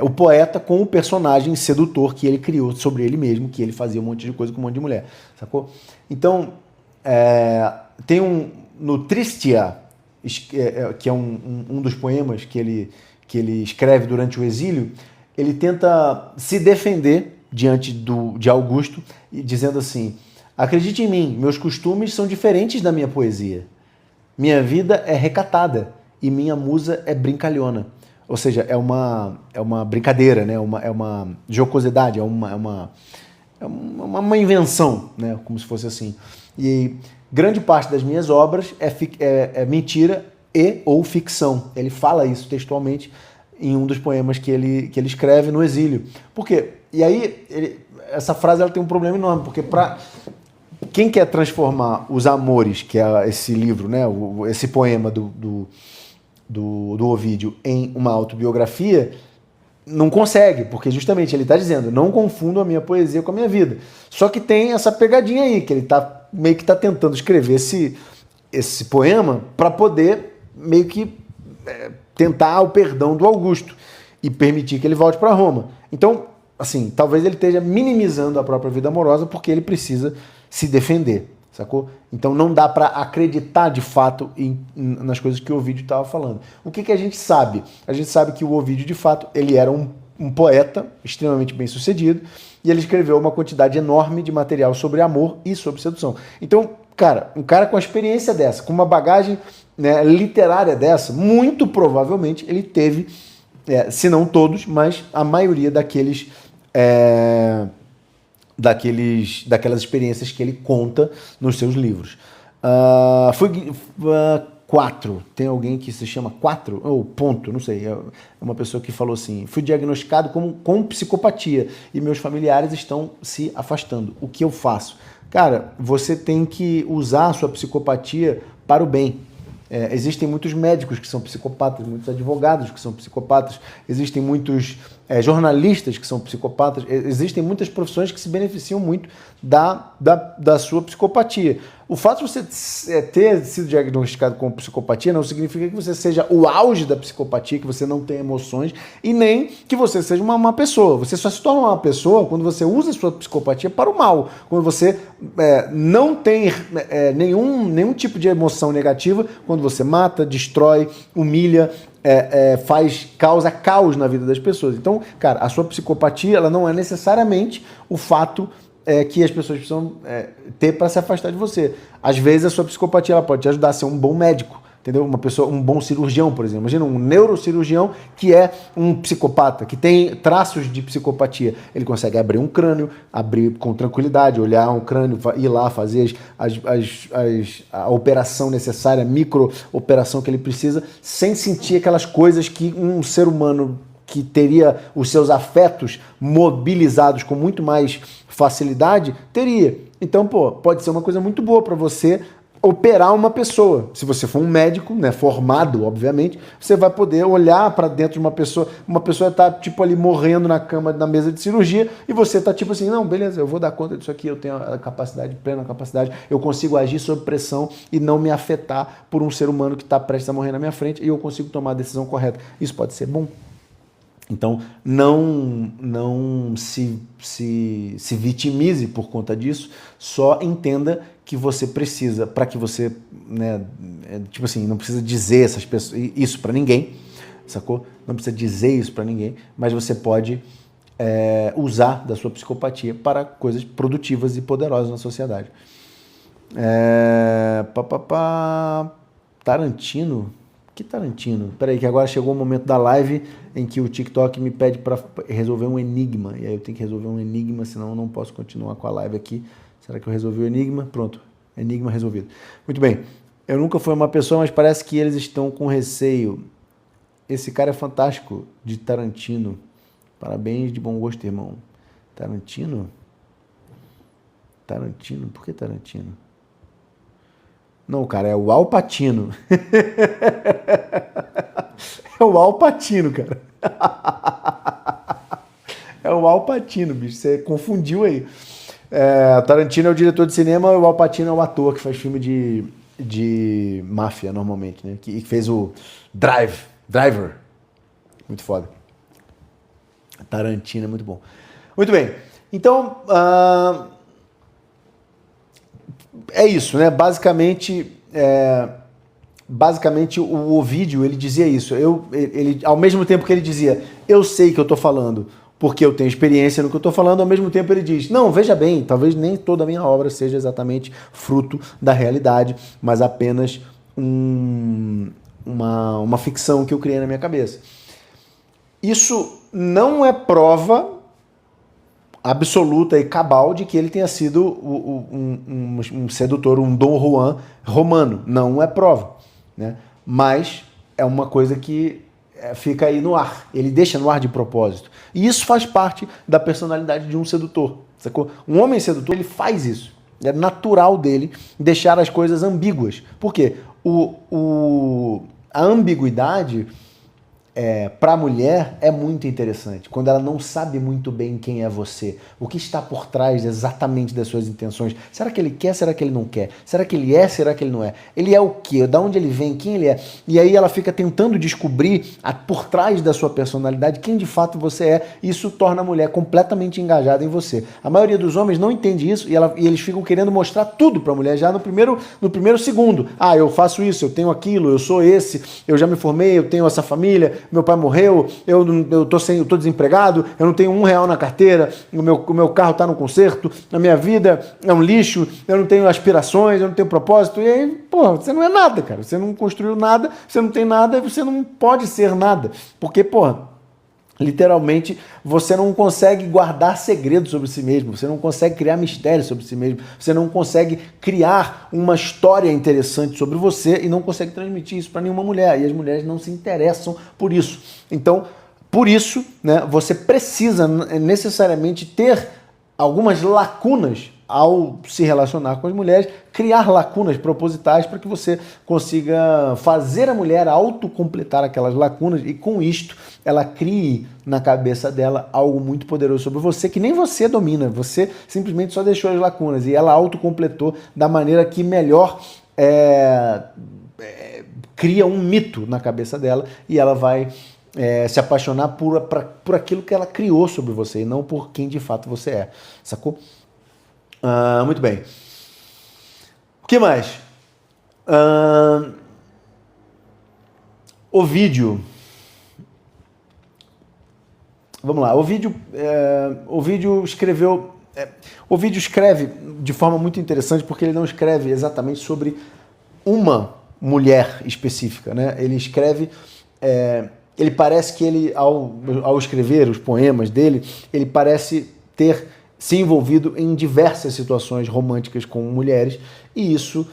Speaker 1: o poeta com o personagem sedutor que ele criou sobre ele mesmo, que ele fazia um monte de coisa com um monte de mulher, sacou? Então, tem no Tristia, que é um dos poemas que ele escreve durante o exílio, ele tenta se defender diante de Augusto, dizendo assim, acredite em mim, meus costumes são diferentes da minha poesia. Minha vida é recatada e minha musa é brincalhona. Ou seja, é uma brincadeira, né? É uma jocosidade, é uma invenção, né? Como se fosse assim. E grande parte das minhas obras é mentira ou ficção. Ele fala isso textualmente em um dos poemas que ele escreve no exílio. Por quê? E aí, essa frase ela tem um problema enorme, porque quem quer transformar Os Amores, que é esse livro, né, esse poema do Ovídio, em uma autobiografia, não consegue, porque justamente ele está dizendo, não confundo a minha poesia com a minha vida. Só que tem essa pegadinha aí, que ele meio que está tentando escrever esse poema para poder meio que tentar o perdão do Augusto e permitir que ele volte para Roma. Então, assim, talvez ele esteja minimizando a própria vida amorosa porque ele precisa se defender, sacou? Então não dá para acreditar de fato nas coisas que o Ovídio estava falando. O que a gente sabe? A gente sabe que o Ovídio, de fato, ele era um poeta extremamente bem sucedido e ele escreveu uma quantidade enorme de material sobre amor e sobre sedução. Então, cara, um cara com a experiência dessa, com uma bagagem, né, literária dessa, muito provavelmente ele teve se não todos, mas a maioria daquelas experiências que ele conta nos seus livros. Quatro. Tem alguém que se chama Quatro? Ou Ponto, não sei. É uma pessoa que falou assim: fui diagnosticado com psicopatia e meus familiares estão se afastando. O que eu faço? Cara, você tem que usar a sua psicopatia para o bem. Existem muitos médicos que são psicopatas, muitos advogados que são psicopatas, existem muitos jornalistas que são psicopatas, existem muitas profissões que se beneficiam muito da sua psicopatia. O fato de você ter sido diagnosticado com psicopatia não significa que você seja o auge da psicopatia, que você não tenha emoções, e nem que você seja uma má pessoa. Você só se torna uma pessoa quando você usa a sua psicopatia para o mal, quando você não tem nenhum tipo de emoção negativa, quando você mata, destrói, humilha, causa caos na vida das pessoas. Então, cara, a sua psicopatia ela não é necessariamente o fato que as pessoas precisam ter para se afastar de você. Às vezes a sua psicopatia ela pode te ajudar a ser um bom médico, entendeu? Um bom cirurgião, por exemplo. Imagina um neurocirurgião que é um psicopata, que tem traços de psicopatia. Ele consegue abrir um crânio, abrir com tranquilidade, olhar um crânio, ir lá fazer a operação necessária, a micro-operação que ele precisa, sem sentir aquelas coisas que um ser humano que teria os seus afetos mobilizados com muito mais facilidade, teria. Então, pode ser uma coisa muito boa para você operar uma pessoa. Se você for um médico, né, formado, obviamente, você vai poder olhar para dentro de uma pessoa está tipo ali morrendo na cama, na mesa de cirurgia, e você está tipo assim, não, beleza, eu vou dar conta disso aqui, eu tenho a capacidade, plena capacidade, eu consigo agir sob pressão e não me afetar por um ser humano que está prestes a morrer na minha frente, e eu consigo tomar a decisão correta. Isso pode ser bom. Então, não se vitimize por conta disso, só entenda que você precisa, para que você, né, tipo assim, não precisa dizer isso para ninguém, sacou? Não precisa dizer isso para ninguém, mas você pode usar da sua psicopatia para coisas produtivas e poderosas na sociedade. Tarantino... Que Tarantino? Peraí, que agora chegou o momento da live em que o TikTok me pede para resolver um enigma. E aí eu tenho que resolver um enigma, senão eu não posso continuar com a live aqui. Será que eu resolvi o enigma? Pronto, enigma resolvido. Muito bem, eu nunca fui uma pessoa, mas parece que eles estão com receio. Esse cara é fantástico, de Tarantino. Parabéns, de bom gosto, irmão. Tarantino? Tarantino? Por que Tarantino? Não, cara, é o Al Pacino. É o Al Pacino, cara. É o Al Pacino, bicho. Você confundiu aí. Tarantino é o diretor de cinema e o Al Pacino é o ator que faz filme de máfia, normalmente, né? Que fez o Driver. Muito foda. Tarantino é muito bom. Muito bem. Então... é isso, né? Basicamente o Ovídio, ele dizia isso. Ele, ao mesmo tempo que ele dizia, eu sei que eu estou falando porque eu tenho experiência no que eu estou falando, ao mesmo tempo ele diz, não, veja bem, talvez nem toda a minha obra seja exatamente fruto da realidade, mas apenas uma ficção que eu criei na minha cabeça. Isso não é prova absoluta e cabal de que ele tenha sido um sedutor, um Dom Juan romano. Não é prova, né? Mas é uma coisa que fica aí no ar. Ele deixa no ar de propósito. E isso faz parte da personalidade de um sedutor, sacou? Um homem sedutor, ele faz isso. É natural dele deixar as coisas ambíguas. Por quê? A ambiguidade... para a mulher é muito interessante, quando ela não sabe muito bem quem é você, o que está por trás exatamente das suas intenções. Será que ele quer, será que ele não quer? Será que ele é, será que ele não é? Ele é o quê? Da onde ele vem? Quem ele é? E aí ela fica tentando descobrir por trás da sua personalidade quem de fato você é, e isso torna a mulher completamente engajada em você. A maioria dos homens não entende isso e eles ficam querendo mostrar tudo para a mulher já no primeiro segundo. Eu faço isso, eu tenho aquilo, eu sou esse, eu já me formei, eu tenho essa família, meu pai morreu, eu tô desempregado, eu não tenho R$1 na carteira, o meu carro está no conserto, a minha vida é um lixo, eu não tenho aspirações, eu não tenho propósito, e aí, você não é nada, cara, você não construiu nada, você não tem nada, você não pode ser nada, porque, Literalmente, você não consegue guardar segredos sobre si mesmo, você não consegue criar mistérios sobre si mesmo, você não consegue criar uma história interessante sobre você e não consegue transmitir isso para nenhuma mulher. E as mulheres não se interessam por isso. Então, por isso, né, você precisa necessariamente ter algumas lacunas ao se relacionar com as mulheres, criar lacunas propositais para que você consiga fazer a mulher autocompletar aquelas lacunas e com isto ela crie na cabeça dela algo muito poderoso sobre você que nem você domina, você simplesmente só deixou as lacunas e ela autocompletou da maneira que melhor cria um mito na cabeça dela e ela vai se apaixonar por aquilo que ela criou sobre você e não por quem de fato você é, sacou? Muito bem. O que mais? Ovídio. Vamos lá. Ovídio escreveu... Ovídio escreve de forma muito interessante porque ele não escreve exatamente sobre uma mulher específica, né? Ele escreve... ele parece que ele, ao escrever os poemas dele, ele parece ter se envolvido em diversas situações românticas com mulheres, e isso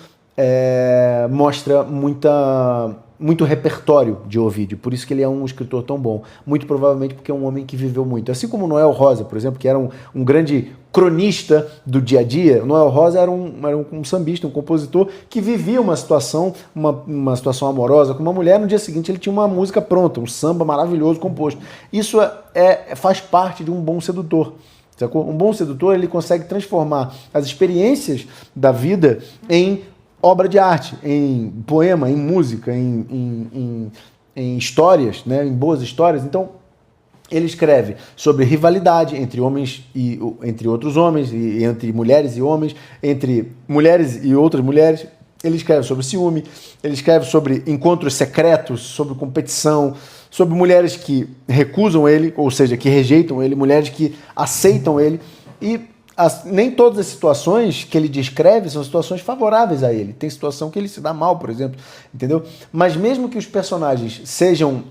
Speaker 1: mostra muito repertório de Ovídio, por isso que ele é um escritor tão bom, muito provavelmente porque é um homem que viveu muito, assim como Noel Rosa, por exemplo, que era um grande cronista do dia a dia. Noel Rosa era um sambista, um compositor que vivia uma situação amorosa com uma mulher, no dia seguinte ele tinha uma música pronta, um samba maravilhoso composto. Isso faz parte de um bom sedutor. Sacou? Um bom sedutor, ele consegue transformar as experiências da vida em obra de arte, em poema, em música, em histórias, né? Em boas histórias. Então, ele escreve sobre rivalidade entre homens e entre outros homens, e entre mulheres e homens, entre mulheres e outras mulheres. Ele escreve sobre ciúme, ele escreve sobre encontros secretos, sobre competição, sobre mulheres que recusam ele, ou seja, que rejeitam ele, mulheres que aceitam ele. E nem todas as situações que ele descreve são situações favoráveis a ele. Tem situação que ele se dá mal, por exemplo, entendeu? Mas mesmo que os personagens sejam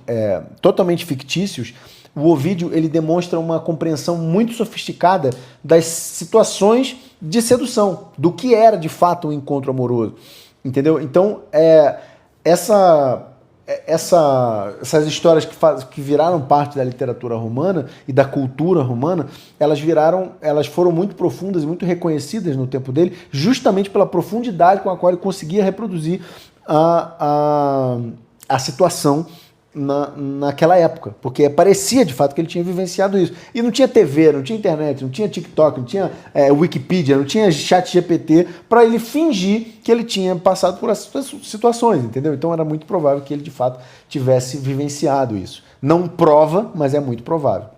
Speaker 1: totalmente fictícios, o Ovídio ele demonstra uma compreensão muito sofisticada das situações de sedução, do que era de fato um encontro amoroso, entendeu? Então, essas histórias que viraram parte da literatura romana e da cultura romana, elas foram muito profundas e muito reconhecidas no tempo dele, justamente pela profundidade com a qual ele conseguia reproduzir a situação naquela época, porque parecia de fato que ele tinha vivenciado isso. E não tinha TV, não tinha internet, não tinha TikTok, não tinha Wikipedia, não tinha chat GPT para ele fingir que ele tinha passado por essas situações, entendeu? Então era muito provável que ele de fato tivesse vivenciado isso. Não prova, mas é muito provável.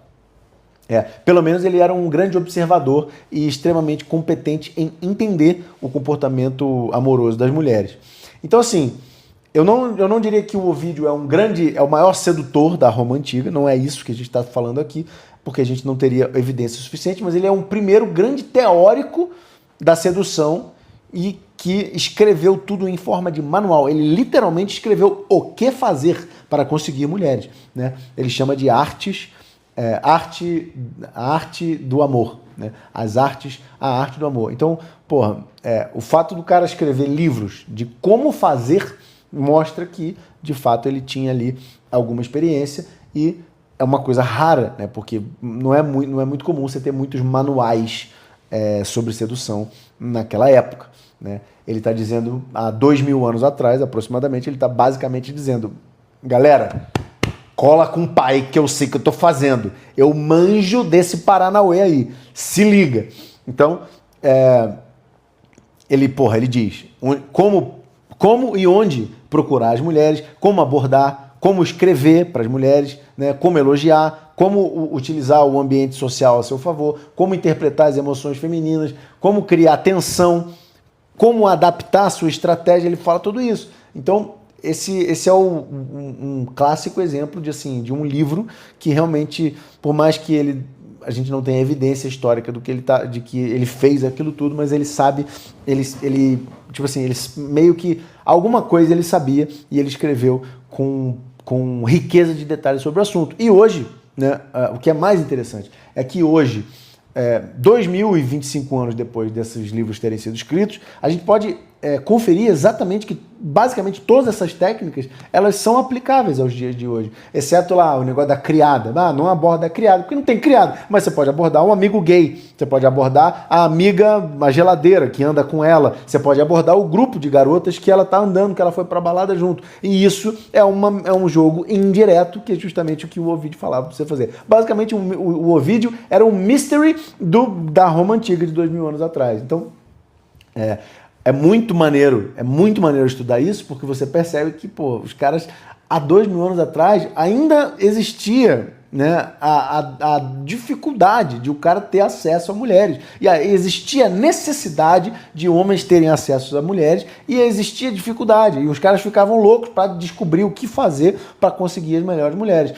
Speaker 1: Pelo menos ele era um grande observador e extremamente competente em entender o comportamento amoroso das mulheres. Então assim, eu não diria que o Ovídio é o maior sedutor da Roma Antiga, não é isso que a gente está falando aqui, porque a gente não teria evidência suficiente, mas ele é um primeiro grande teórico da sedução e que escreveu tudo em forma de manual. Ele literalmente escreveu o que fazer para conseguir mulheres, né? Ele chama de artes, a arte do amor, né? A arte do amor. Então, o fato do cara escrever livros de como fazer mostra que, de fato, ele tinha ali alguma experiência e é uma coisa rara, né? Porque não é muito comum você ter muitos manuais sobre sedução naquela época, né? Ele está dizendo, há 2000 anos atrás, aproximadamente, ele está basicamente dizendo, galera, cola com o pai que eu sei que eu estou fazendo, eu manjo desse Paranauê aí, se liga. Então, ele diz como e onde procurar as mulheres, como abordar, como escrever para as mulheres, né, como elogiar, como utilizar o ambiente social a seu favor, como interpretar as emoções femininas, como criar tensão, como adaptar a sua estratégia, ele fala tudo isso. Então, esse é um clássico exemplo de um livro que realmente, por mais que a gente não tenha evidência histórica de que ele fez aquilo tudo, mas ele sabe, ele meio que alguma coisa ele sabia e ele escreveu com riqueza de detalhes sobre o assunto. E hoje, né, o que é mais interessante é que hoje, 2025 anos depois desses livros terem sido escritos, a gente pode conferir exatamente que basicamente todas essas técnicas elas são aplicáveis aos dias de hoje, exceto lá o negócio da criada. Não aborda a criada, porque não tem criado, mas você pode abordar um amigo gay, você pode abordar a amiga, a geladeira que anda com ela, você pode abordar o grupo de garotas que ela tá andando, que ela foi pra balada junto, e isso é um jogo indireto, que é justamente o que o Ovídio falava pra você fazer. Basicamente o Ovídio era um mystery da Roma Antiga de 2000 anos atrás. Então é muito maneiro estudar isso, porque você percebe que, os caras, há 2000 anos atrás, ainda existia, né, a dificuldade de o cara ter acesso a mulheres. E existia a necessidade de homens terem acesso a mulheres, e existia dificuldade. E os caras ficavam loucos para descobrir o que fazer para conseguir as melhores mulheres.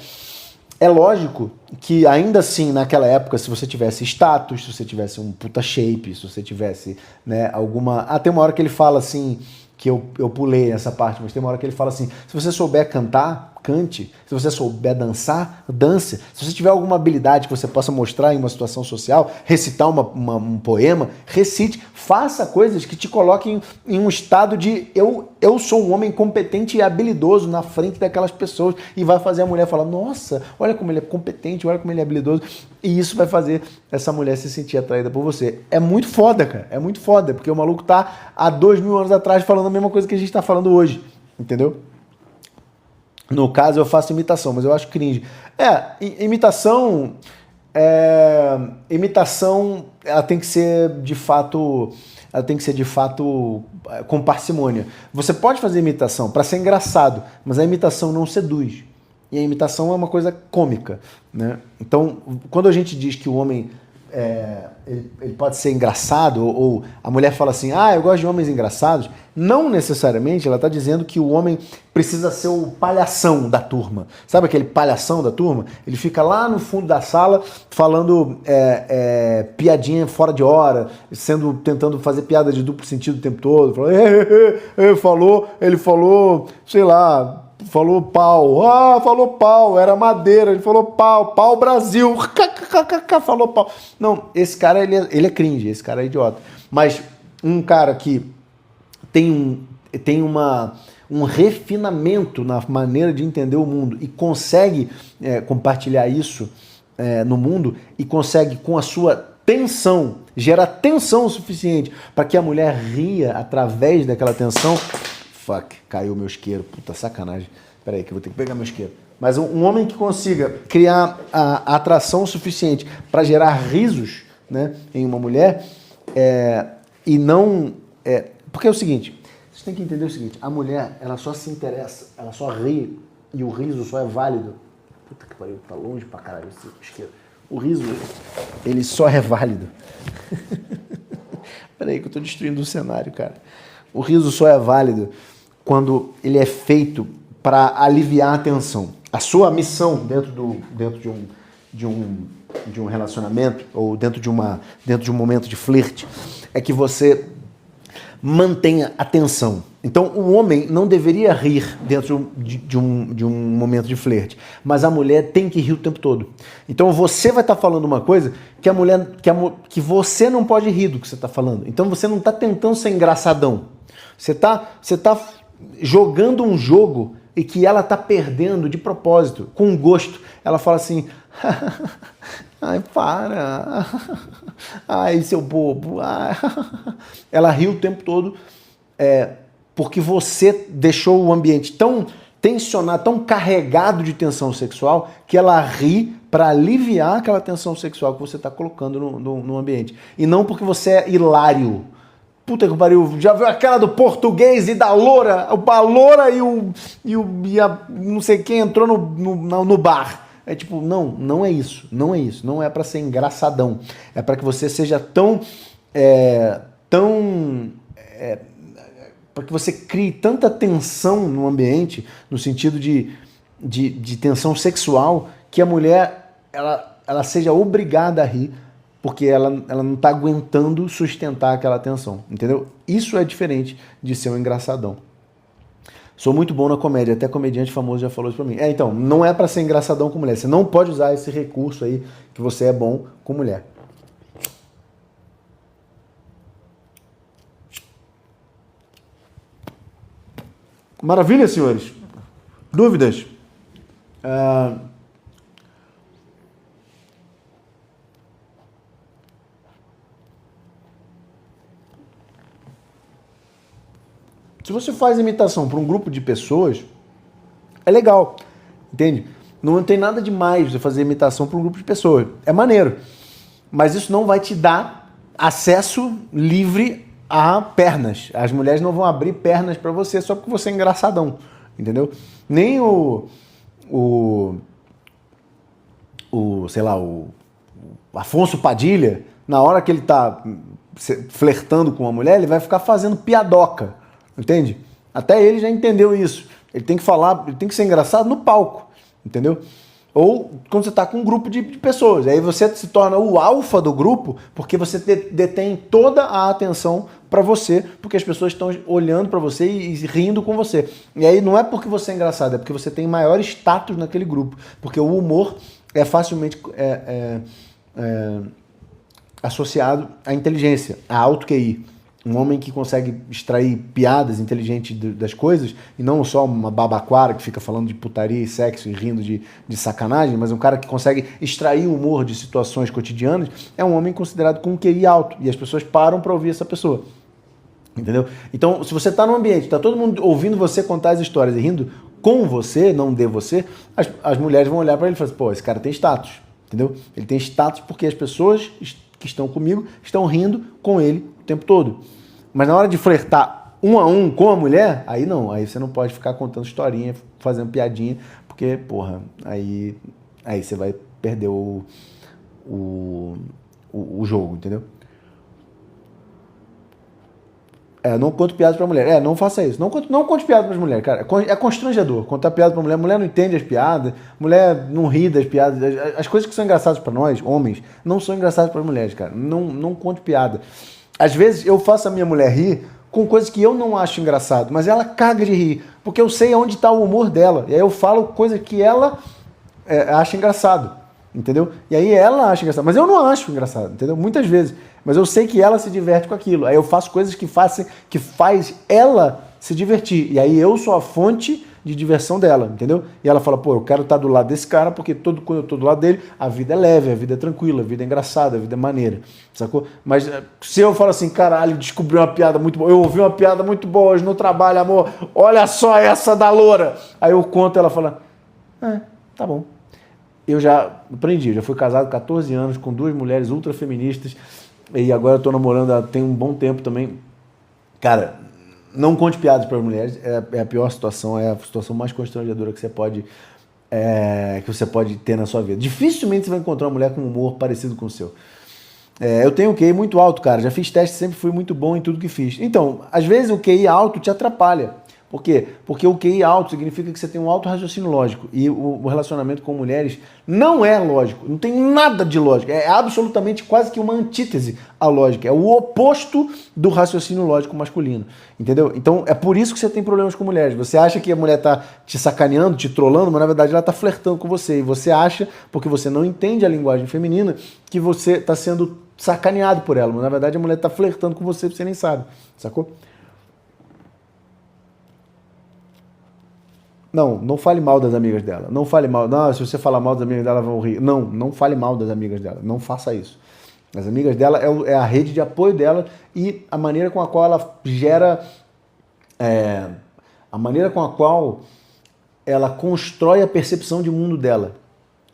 Speaker 1: É lógico que ainda assim, naquela época, se você tivesse status, se você tivesse um puta shape, se você tivesse, né, alguma... tem uma hora que ele fala assim, que eu pulei essa parte, mas tem uma hora que ele fala assim, se você souber cantar, cante, se você souber dançar, dance, se você tiver alguma habilidade que você possa mostrar em uma situação social, recitar um poema, recite, faça coisas que te coloquem em um estado de eu sou um homem competente e habilidoso na frente daquelas pessoas, e vai fazer a mulher falar, nossa, olha como ele é competente, olha como ele é habilidoso, e isso vai fazer essa mulher se sentir atraída por você. É muito foda, cara, é muito foda, porque o maluco tá há 2000 anos atrás falando a mesma coisa que a gente tá falando hoje, entendeu? No caso, eu faço imitação, mas eu acho cringe. Imitação, ela tem que ser de fato com parcimônia. Você pode fazer imitação para ser engraçado, mas a imitação não seduz. E a imitação é uma coisa cômica, né? Então, quando a gente diz que o homem ele pode ser engraçado, ou a mulher fala assim, eu gosto de homens engraçados, não necessariamente ela está dizendo que o homem precisa ser o palhação da turma. Sabe aquele palhação da turma? Ele fica lá no fundo da sala falando piadinha fora de hora, tentando fazer piada de duplo sentido o tempo todo, ele falou, sei lá, falou pau, falou pau, era madeira, ele falou pau Brasil, falou pau. Não, esse cara, ele é cringe, esse cara é idiota. Mas um cara que tem um refinamento na maneira de entender o mundo e consegue compartilhar isso no mundo, e consegue, com a sua tensão, gerar tensão suficiente para que a mulher ria através daquela tensão. Fuck, caiu meu isqueiro. Puta sacanagem. Peraí que eu vou ter que pegar meu isqueiro. Mas um homem que consiga criar a atração suficiente para gerar risos, né, em uma mulher, e não... porque é o seguinte, vocês têm que entender o seguinte, a mulher, ela só se interessa, ela só ri, e o riso só é válido. Puta que pariu, tá longe pra caralho esse isqueiro. O riso, ele só é válido. Peraí que eu tô destruindo o cenário, cara. O riso só é válido quando ele é feito para aliviar a tensão. A sua missão dentro de um relacionamento, ou dentro de um momento de flerte, é que você mantenha a tensão. Então, o homem não deveria rir dentro de um momento de flerte, mas a mulher tem que rir o tempo todo. Então, você vai estar falando uma coisa que você não pode rir do que você está falando. Então, você não está tentando ser engraçadão. Você tá jogando um jogo e que ela tá perdendo de propósito, com gosto. Ela fala assim, ai, para, ai, seu bobo, ai. Ela ri o tempo todo, porque você deixou o ambiente tão tensionado, tão carregado de tensão sexual, que ela ri para aliviar aquela tensão sexual que você está colocando no ambiente. E não porque você é hilário. Puta que pariu, já viu aquela do português e da loura? A loura e a não sei quem entrou no bar. É tipo, não é isso, não é isso. Não é para ser engraçadão. É para que você seja para que você crie tanta tensão no ambiente, no sentido de tensão sexual, que a mulher ela seja obrigada a rir, porque ela não está aguentando sustentar aquela tensão, entendeu? Isso é diferente de ser um engraçadão. Sou muito bom na comédia, até comediante famoso já falou isso pra mim. Então, não é pra ser engraçadão com mulher. Você não pode usar esse recurso aí que você é bom com mulher. Maravilha, senhores. Dúvidas? Se você faz imitação para um grupo de pessoas, é legal, entende? Não tem nada de mais você fazer imitação para um grupo de pessoas. É maneiro. Mas isso não vai te dar acesso livre a pernas. As mulheres não vão abrir pernas para você só porque você é engraçadão, entendeu? Nem sei lá, o Afonso Padilha, na hora que ele tá flertando com uma mulher, ele vai ficar fazendo piadoca, entende? Até ele já entendeu isso. Ele tem que falar, ele tem que ser engraçado no palco, entendeu? Ou quando você está com um grupo de pessoas. Aí você se torna o alfa do grupo porque você detém toda a atenção para você, porque as pessoas estão olhando para você e rindo com você. E aí não é porque você é engraçado, é porque você tem maior status naquele grupo. Porque o humor é facilmente associado à inteligência, à alto QI. Um homem que consegue extrair piadas inteligentes das coisas, e não só uma babaquara que fica falando de putaria e sexo e rindo de sacanagem, mas um cara que consegue extrair o humor de situações cotidianas, é um homem considerado com um QI alto. E as pessoas param para ouvir essa pessoa. Entendeu? Então, se você está num ambiente, está todo mundo ouvindo você contar as histórias e rindo com você, não de você, as mulheres vão olhar para ele e falar assim, pô, esse cara tem status. Entendeu? Ele tem status porque as pessoas que estão comigo estão rindo com ele o tempo todo. Mas na hora de flertar um a um com a mulher, aí não, aí você não pode ficar contando historinha, fazendo piadinha, porque, porra, aí você vai perder o jogo, entendeu? Não conto piadas pra mulher. Não faça isso. Não conte piadas pras mulheres, cara. É constrangedor. Contar piada pra mulher. Mulher não entende as piadas. Mulher não ri das piadas. As coisas que são engraçadas pra nós, homens, não são engraçadas pras mulheres, cara. Não conte piada. Às vezes eu faço a minha mulher rir com coisas que eu não acho engraçado, mas ela caga de rir, porque eu sei onde tá o humor dela. E aí eu falo coisa que ela acha engraçado. Entendeu? E aí ela acha engraçado, mas eu não acho engraçado, entendeu? Muitas vezes. Mas eu sei que ela se diverte com aquilo. Aí eu faço coisas que faz ela se divertir. E aí eu sou a fonte de diversão dela, entendeu? E ela fala, pô, eu quero estar do lado desse cara porque quando eu tô do lado dele, a vida é leve, a vida é tranquila, a vida é engraçada, a vida é maneira, sacou? Mas se eu falo assim, caralho, descobri uma piada muito boa, eu ouvi uma piada muito boa hoje no trabalho, amor, olha só essa da loura. Aí eu conto, ela fala, tá bom. Eu já aprendi, já fui casado 14 anos com 2 mulheres ultra feministas e agora eu tô namorando tem um bom tempo também. Cara, não conte piadas para as mulheres, é a pior situação, é a situação mais constrangedora que você pode ter na sua vida. Dificilmente você vai encontrar uma mulher com um humor parecido com o seu. Eu tenho um QI muito alto, cara, já fiz teste, sempre fui muito bom em tudo que fiz. Então, às vezes o QI alto te atrapalha. Por quê? Porque o QI alto significa que você tem um alto raciocínio lógico e o relacionamento com mulheres não é lógico, não tem nada de lógica, é absolutamente quase que uma antítese à lógica, é o oposto do raciocínio lógico masculino, entendeu? Então é por isso que você tem problemas com mulheres, você acha que a mulher tá te sacaneando, te trollando, mas na verdade ela tá flertando com você e você acha, porque você não entende a linguagem feminina, que você tá sendo sacaneado por ela, mas na verdade a mulher tá flertando com você e você nem sabe, sacou? Não fale mal das amigas dela. Não fale mal. Não, se você falar mal das amigas dela, vão rir. Não fale mal das amigas dela. Não faça isso. As amigas dela é a rede de apoio dela e a maneira com a qual ela gera... a maneira com a qual ela constrói a percepção de mundo dela.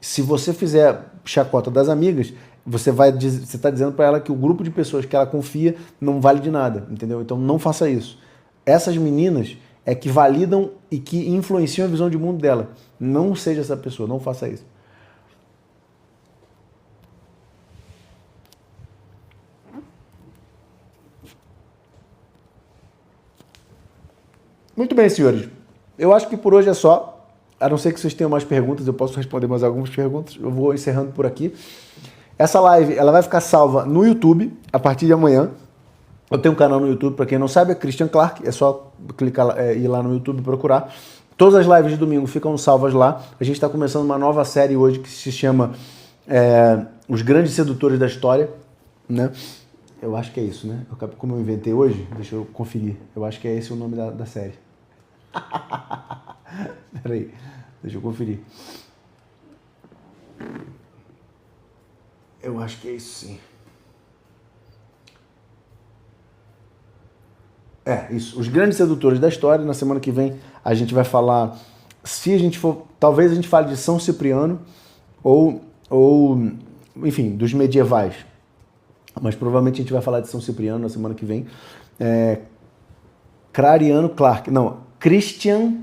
Speaker 1: Se você fizer chacota das amigas, você está dizendo para ela que o grupo de pessoas que ela confia não vale de nada, entendeu? Então não faça isso. Essas meninas que validam e que influenciam a visão de mundo dela. Não seja essa pessoa, não faça isso. Muito bem, senhores. Eu acho que por hoje é só. A não ser que vocês tenham mais perguntas, eu posso responder mais algumas perguntas. Eu vou encerrando por aqui. Essa live ela vai ficar salva no YouTube a partir de amanhã. Eu tenho um canal no YouTube, para quem não sabe, é Christian Clark, é só clicar, ir lá no YouTube e procurar. Todas as lives de domingo ficam salvas lá. A gente está começando uma nova série hoje que se chama Os Grandes Sedutores da História, né? Eu acho que é isso, né? Como eu inventei hoje, deixa eu conferir. Eu acho que é esse o nome da série. Peraí, deixa eu conferir. Eu acho que é isso sim. Isso. Os Grandes Sedutores da História. Na semana que vem a gente vai falar, se a gente for, talvez a gente fale de São Cipriano ou enfim, dos medievais. Mas provavelmente a gente vai falar de São Cipriano na semana que vem. Clariano Clark. Não, Christian,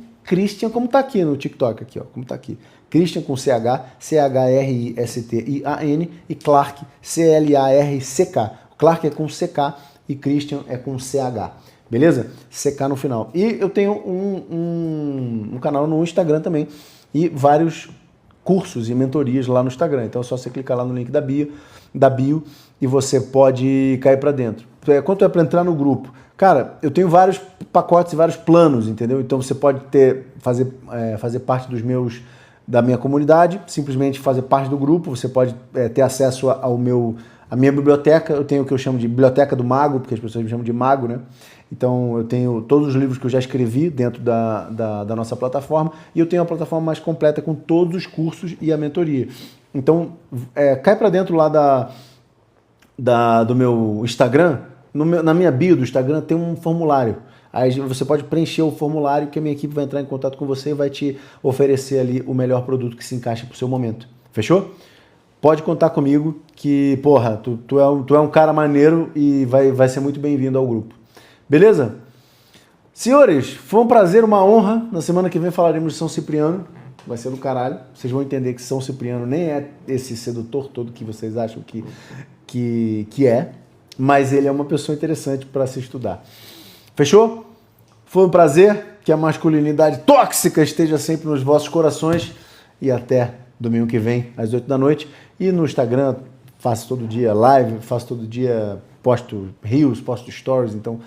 Speaker 1: como tá aqui no TikTok, aqui, ó, como tá aqui. Christian com CH, C-H-R-I-S-T-I-A-N e Clark, C-L-A-R-C-K. Clark é com CK e Christian é com CH. Beleza? CK no final. E eu tenho um canal no Instagram também e vários cursos e mentorias lá no Instagram. Então é só você clicar lá no link da bio e você pode cair para dentro. Quanto é para entrar no grupo? Cara, eu tenho vários pacotes e vários planos, entendeu? Então você pode fazer parte da minha comunidade, simplesmente fazer parte do grupo, você pode ter acesso à minha biblioteca. Eu tenho o que eu chamo de Biblioteca do Mago, porque as pessoas me chamam de Mago, né? Então eu tenho todos os livros que eu já escrevi dentro da nossa plataforma e eu tenho a plataforma mais completa com todos os cursos e a mentoria. Então cai para dentro lá do meu Instagram, na minha bio do Instagram tem um formulário. Aí você pode preencher o formulário que a minha equipe vai entrar em contato com você e vai te oferecer ali o melhor produto que se encaixa para o seu momento. Fechou? Pode contar comigo que, porra, tu é um cara maneiro e vai ser muito bem-vindo ao grupo. Beleza? Senhores, foi um prazer, uma honra. Na semana que vem falaremos de São Cipriano. Vai ser do caralho. Vocês vão entender que São Cipriano nem é esse sedutor todo que vocês acham que é. Mas ele é uma pessoa interessante para se estudar. Fechou? Foi um prazer. Que a masculinidade tóxica esteja sempre nos vossos corações. E até domingo que vem, às 8 da noite. E no Instagram, faço todo dia live, faço todo dia, posto reels, posto stories. Então...